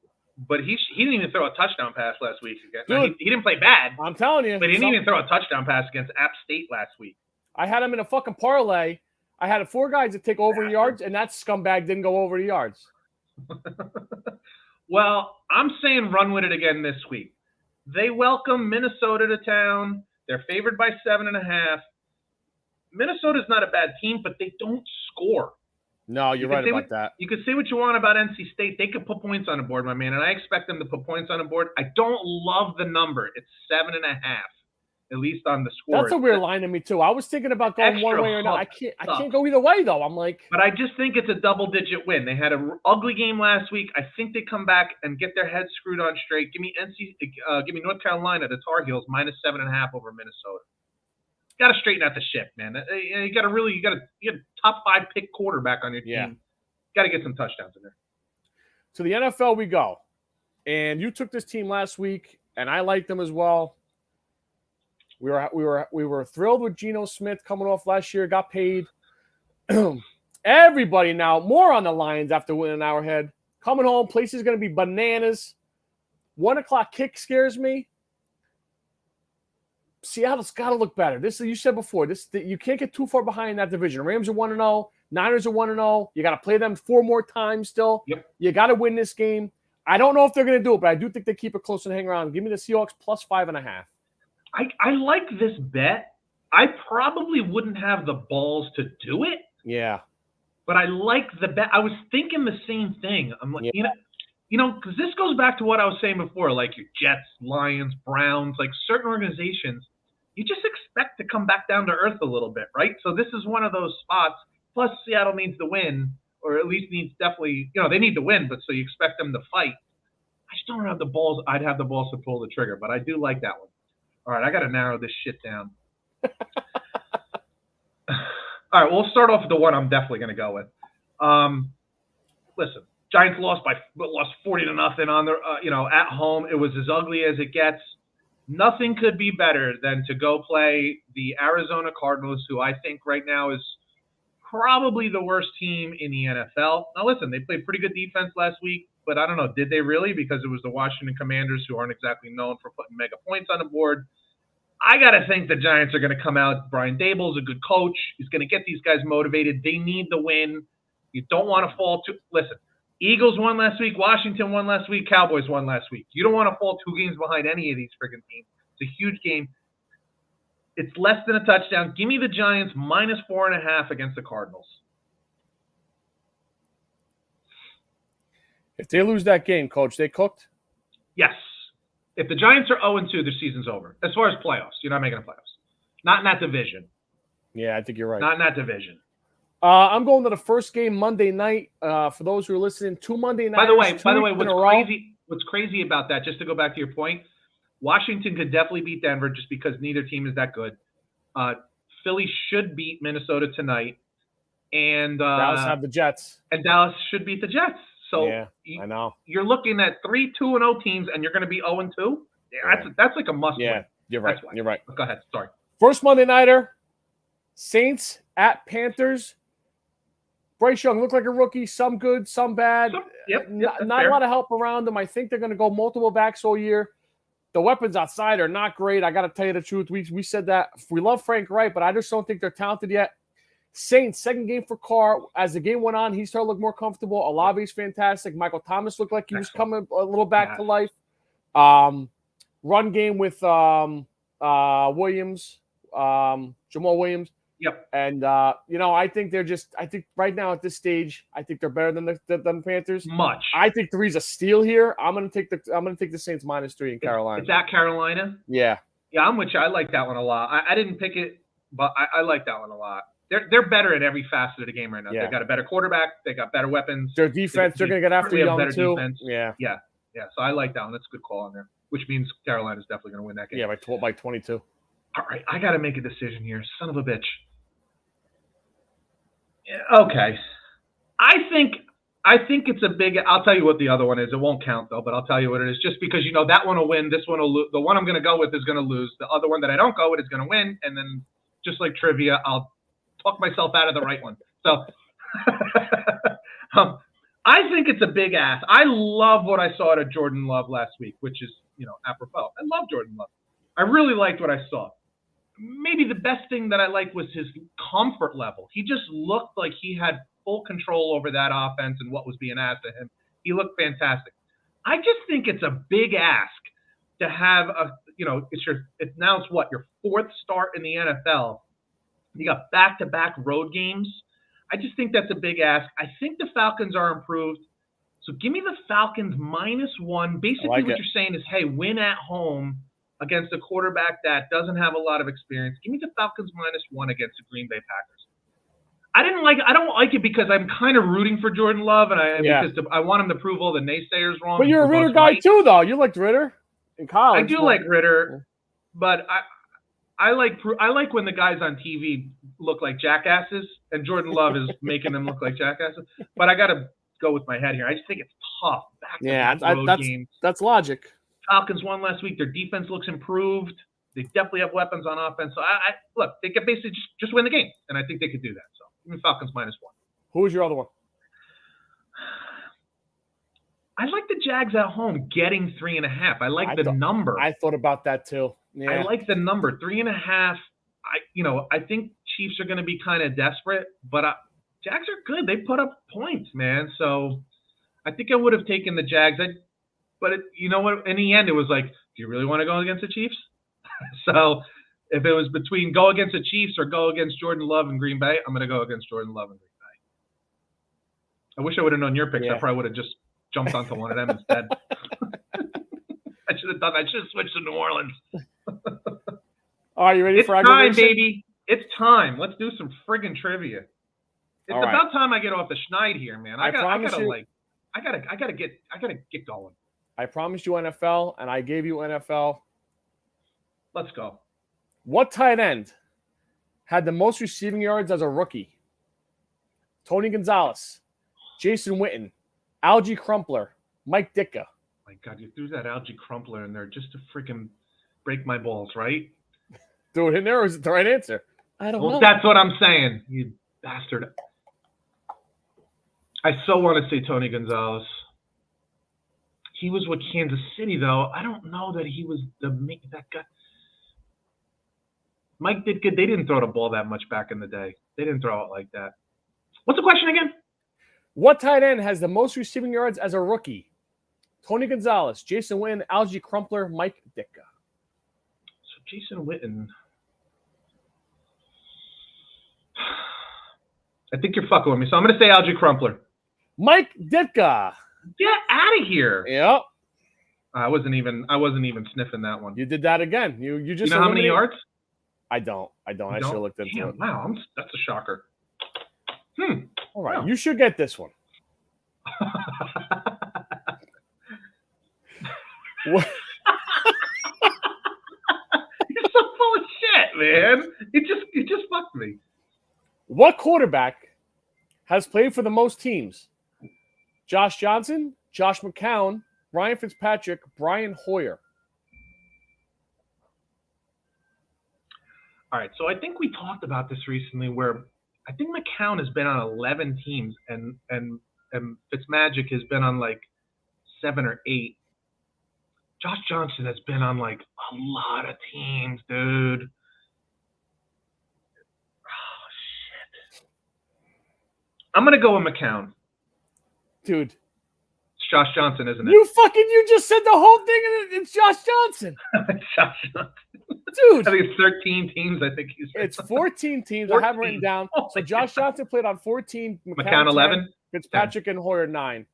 but he didn't even throw a touchdown pass last week. Dude, he didn't play bad. I'm telling you. But he didn't even throw a touchdown pass against App State last week. I had him in a fucking parlay. I had 4 guys that take over yards, and that scumbag didn't go over the yards. Well, I'm saying run with it again this week. They welcome Minnesota to town. They're favored by 7.5. Minnesota's not a bad team, but they don't score. No, you're right about that. You can say what you want about NC State. They could put points on the board, my man, and I expect them to put points on the board. I don't love the number. It's 7.5, at least on the score. That's a weird line to me, too. I was thinking about going one way or another. I can't go either way, though. I'm like. But I just think it's a double-digit win. They had an ugly game last week. I think they come back and get their heads screwed on straight. Give me North Carolina, the Tar Heels, minus 7.5 over Minnesota. got to straighten out the ship, man. You got a top 5 pick quarterback on your team. Yeah. Got to get some touchdowns in there. To the NFL we go. And you took this team last week, and I liked them as well. We were thrilled with Geno Smith coming off last year, got paid. Everybody now, more on the Lions after winning Arrowhead. Coming home, place is going to be bananas. 1 o'clock kick scares me. Seattle's got to look better. You said before, you can't get too far behind that division. Rams are 1-0. Niners are 1-0. You got to play them 4 more times still. Yep. You got to win this game. I don't know if they're going to do it, but I do think they keep it close and hang around. Give me the Seahawks plus 5.5. I like this bet. I probably wouldn't have the balls to do it. Yeah. But I like the bet. I was thinking the same thing. I'm like, because this goes back to what I was saying before, like your Jets, Lions, Browns, like certain organizations, you just expect to come back down to earth a little bit, right? So this is one of those spots. Plus, Seattle needs to win, or at least needs definitely, they need to win, but so you expect them to fight. I just don't have the balls. I'd have the balls to pull the trigger, but I do like that one. All right, I got to narrow this shit down. All right, we'll start off with the one I'm definitely going to go with. Listen, Giants lost 40-0 on their, at home. It was as ugly as it gets. Nothing could be better than to go play the Arizona Cardinals, who I think right now is probably the worst team in the NFL. Now, listen, they played pretty good defense last week, but I don't know, did they really? Because it was the Washington Commanders, who aren't exactly known for putting mega points on the board. I got to think the Giants are going to come out. Brian Daboll's a good coach. He's going to get these guys motivated. They need the win. You don't want to fall to – listen, Eagles won last week. Washington won last week. Cowboys won last week. You don't want to fall 2 games behind any of these friggin' teams. It's a huge game. It's less than a touchdown. Give me the Giants minus 4.5 against the Cardinals. If they lose that game, Coach, they cooked? Yes. If the Giants are 0-2, their season's over. As far as playoffs, you're not making the playoffs. Not in that division. Yeah, I think you're right. Not in that division. I'm going to the first game Monday night. For those who are listening, 2 Monday nights. By the way, what's crazy about that, just to go back to your point, Washington could definitely beat Denver just because neither team is that good. Philly should beat Minnesota tonight. And Dallas have the Jets. And Dallas should beat the Jets. So yeah, I know. You're looking at 3 2-0 teams, and you're going to be 0-2. Yeah, that's like a must-win. Yeah, you're right. You're right. Go ahead. Sorry. First Monday nighter, Saints at Panthers. Bryce Young looked like a rookie. Some good, some bad. Not a lot of help around them. I think they're going to go multiple backs all year. The weapons outside are not great. I got to tell you the truth. We said that. We love Frank Wright, but I just don't think they're talented yet. Saints, second game for Carr. As the game went on, he started to look more comfortable. Olave's fantastic. Michael Thomas looked like he was coming a little back to life. Run game with Williams, Jamal Williams. Yep. And I think I think right now at this stage, I think they're better than the Panthers. Much. I think 3's a steal here. I'm gonna take the Saints minus 3 in Carolina. Is that Carolina? Yeah. Yeah, I'm with you. I like that one a lot. I didn't pick it, but I like that one a lot. They're better at every facet of the game right now. Yeah. They got a better quarterback. They got better weapons. Their defense, they're going to get after Young too. Defense. Yeah. So I like that one. That's a good call on there, which means Carolina's definitely going to win that game. Yeah, by 22. All right, I got to make a decision here. Son of a bitch. Yeah, okay. I think it's a big – I'll tell you what the other one is. It won't count, though, but I'll tell you what it is. Just because, that one will win, this one will lose. The one I'm going to go with is going to lose. The other one that I don't go with is going to win, and then just like trivia, I'll talk myself out of the right one. So I think it's a big ask. I love what I saw out of Jordan Love last week, which is, apropos. I love Jordan Love. I really liked what I saw. Maybe the best thing that I liked was his comfort level. He just looked like he had full control over that offense and what was being asked of him. He looked fantastic. I just think it's a big ask to have your 4th start in the NFL. You got back-to-back road games. I just think that's a big ask. I think the Falcons are improved. So give me the Falcons -1. Basically what you're saying is, hey, win at home against a quarterback that doesn't have a lot of experience. Give me the Falcons -1 against the Green Bay Packers. I don't like it because I'm kind of rooting for Jordan Love, because I want him to prove all the naysayers wrong. But you're a Ritter guy too, though. You liked Ritter in college. I do like Ritter, but I like when the guys on TV look like jackasses, and Jordan Love is making them look like jackasses. But I got to go with my head here. I just think it's tough. That's logic. Falcons won last week. Their defense looks improved. They definitely have weapons on offense. So I look, they could basically just win the game, and I think they could do that. So give me Falcons -1. Who was your other one? I like the Jags at home getting 3.5. I like the number. I thought about that too. Yeah. I like the number 3.5. I think Chiefs are going to be kind of desperate, but Jags are good. They put up points, man. So I think I would have taken the Jags. But you know what? In the end, it was like, do you really want to go against the Chiefs? So if it was between go against the Chiefs or go against Jordan Love and Green Bay, I'm going to go against Jordan Love and Green Bay. I wish I would have known your picks. Yeah. I probably would have just jumped onto one of them instead. I should have done that. I should have switched to New Orleans. Are you ready for aggravation? It's time, baby. It's time. Let's do some friggin' trivia. It's about time I get off the schneid here, man. I gotta get going. I promised you NFL, and I gave you NFL. Let's go. What tight end had the most receiving yards as a rookie? Tony Gonzalez, Jason Witten, Algie Crumpler, Mike Ditka. My God, you threw that Algie Crumpler in there just to freaking break my balls, right? Threw it in there, or is it the right answer? I don't know. That's what I'm saying, you bastard. I so want to say Tony Gonzalez. He was with Kansas City, though. I don't know that he was that guy. Mike Ditka, they didn't throw the ball that much back in the day. They didn't throw it like that. What's the question again? What tight end has the most receiving yards as a rookie? Tony Gonzalez, Jason Witten, Algie Crumpler, Mike Ditka. So Jason Witten. I think you're fucking with me. So I'm going to say Algie Crumpler. Mike Ditka. Get out of here. Yep. I wasn't even sniffing that one. You did that again. You just know how many yards? I don't. I should have looked into it. Wow, that's a shocker. All right, you should get this one. You're so full of shit, man. You just fucked me. What quarterback has played for the most teams? Josh Johnson, Josh McCown, Ryan Fitzpatrick, Brian Hoyer. All right, so I think we talked about this recently where I think McCown has been on 11 teams and Fitzmagic has been on like 7 or 8. Josh Johnson has been on like a lot of teams, dude. Oh, shit. I'm going to go with McCown. Dude. It's Josh Johnson, isn't it? You just said the whole thing and it's Josh Johnson. It's Josh Johnson. Dude. I think it's 13 teams. I think he's. It's 14 teams. 14. I have it written down. So Josh Johnson played on 14. McCown 11. Fitzpatrick and Hoyer 9.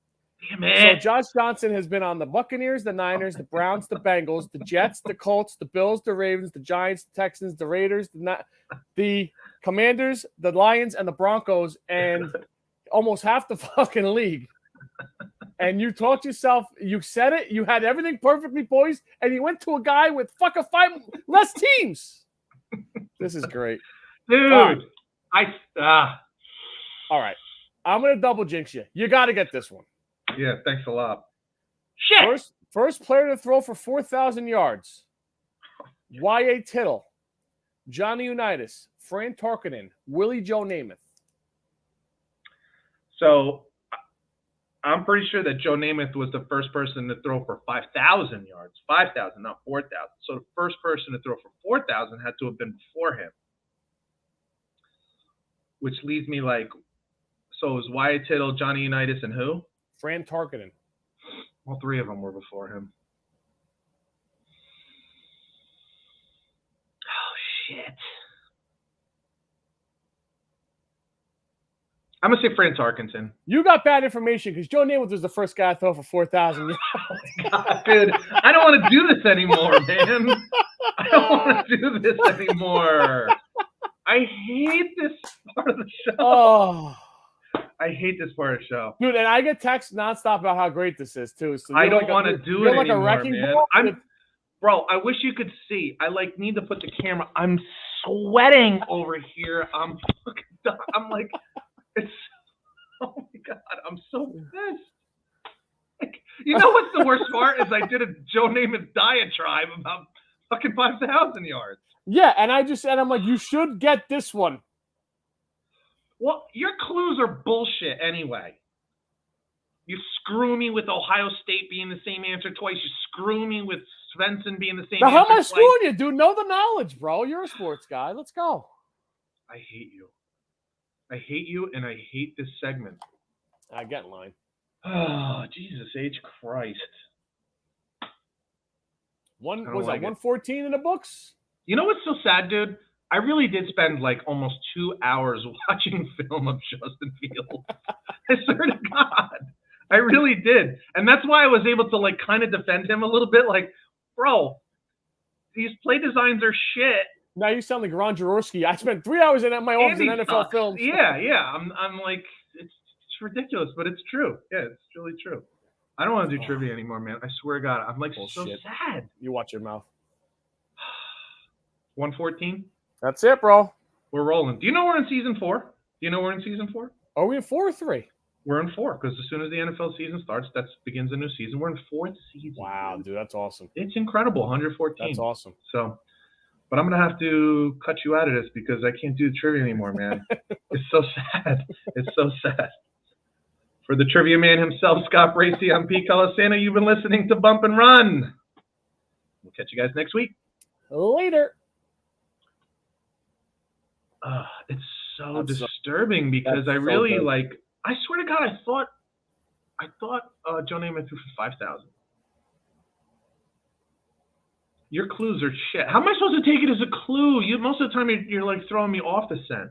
Damn it. So Josh Johnson has been on the Buccaneers, the Niners, the Browns, the Bengals, the Jets, the Colts, the Bills, the Ravens, the Giants, the Texans, the Raiders, the Commanders, the Lions, and the Broncos, and almost half the fucking league. And you talked yourself, you said it, you had everything perfectly poised, and you went to a guy with fucking 5 less teams. This is great. Dude, all right. I'm going to double jinx you. You got to get this one. Yeah, thanks a lot. Shit! First player to throw for 4,000 yards. Y.A. Tittle, Johnny Unitas, Fran Tarkenton, Willie Joe Namath. So I'm pretty sure that Joe Namath was the first person to throw for 5,000 yards. 5,000, not 4,000. So the first person to throw for 4,000 had to have been before him. Which leaves me like, so it was Y.A. Tittle, Johnny Unitas, and who? Fran Tarkenton. All 3 of them were before him. Oh, shit. I'm going to say Fran Tarkenton. You got bad information because Joe Namath was the first guy to throw for 4,000 yards. Oh, my God, dude. I don't want to do this anymore, man. I don't want to do this anymore. I hate this part of the show. Oh. I hate this part of the show. Dude, and I get texts nonstop about how great this is, too. So I don't want to do it anymore, man. Bro, I wish you could see. I need to put the camera. I'm sweating over here. I'm like, it's. Oh my God, I'm so pissed. You know what's the worst part is I did a Joe Namath diatribe about fucking 5,000 yards. Yeah, and I'm like, you should get this one. Well, your clues are bullshit anyway. You screw me with Ohio State being the same answer twice. You screw me with Svensson being the same now, answer how am I twice. screwing you, dude? Know the knowledge, bro. You're a sports guy. Let's go. I hate you. I hate you, and I hate this segment. I get in line. Oh, Jesus H. Christ. Was that 114 in the books? You know what's so sad, dude? I really did spend like almost 2 hours watching film of Justin Fields. I swear to God. I really did. And that's why I was able to like kind of defend him a little bit. Like, bro, these play designs are shit. Now you sound like Ron Jaworski. I spent 3 hours in my office in NFL films. Yeah. I'm like, it's ridiculous, but it's true. Yeah, it's really true. I don't want to do trivia anymore, man. I swear to God. I'm like so sad. You watch your mouth. 114? That's it, bro. We're rolling. Do you know we're in season 4? Do you know we're in season 4? Are we in 4 or 3? We're in 4 because as soon as the NFL season starts, that begins a new season. We're in 4th season. Wow, dude, that's awesome. It's incredible, 114. That's awesome. So, but I'm going to have to cut you out of this because I can't do the trivia anymore, man. It's so sad. It's so sad. For the trivia man himself, Scott Bracey, I'm Pete Colasano. You've been listening to Bump and Run. We'll catch you guys next week. Later. It's so disturbing because I really like. I swear to God, I thought Joe Namath threw for 5,000. Your clues are shit. How am I supposed to take it as a clue? Most of the time you're like throwing me off the scent.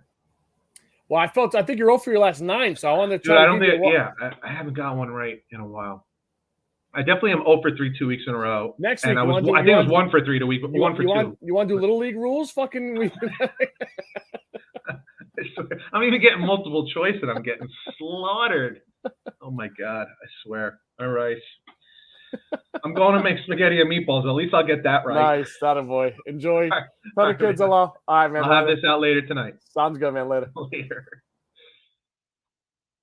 Well, I think you're 0 for your last 9, so I wanted to try. I haven't got one right in a while. I definitely am 0 for 3 2 weeks in a row. Next week, I think it was 1 for 3 the week, but 1 for 2. You want to do Little League rules? Fucking. I'm even getting multiple choice and I'm getting slaughtered. Oh my God, I swear. All right. I'm going to make spaghetti and meatballs. At least I'll get that right. Nice. That a boy. Enjoy. Tell the kids hello. All right, man. I'll have this out later tonight. Sounds good, man. Later. Later.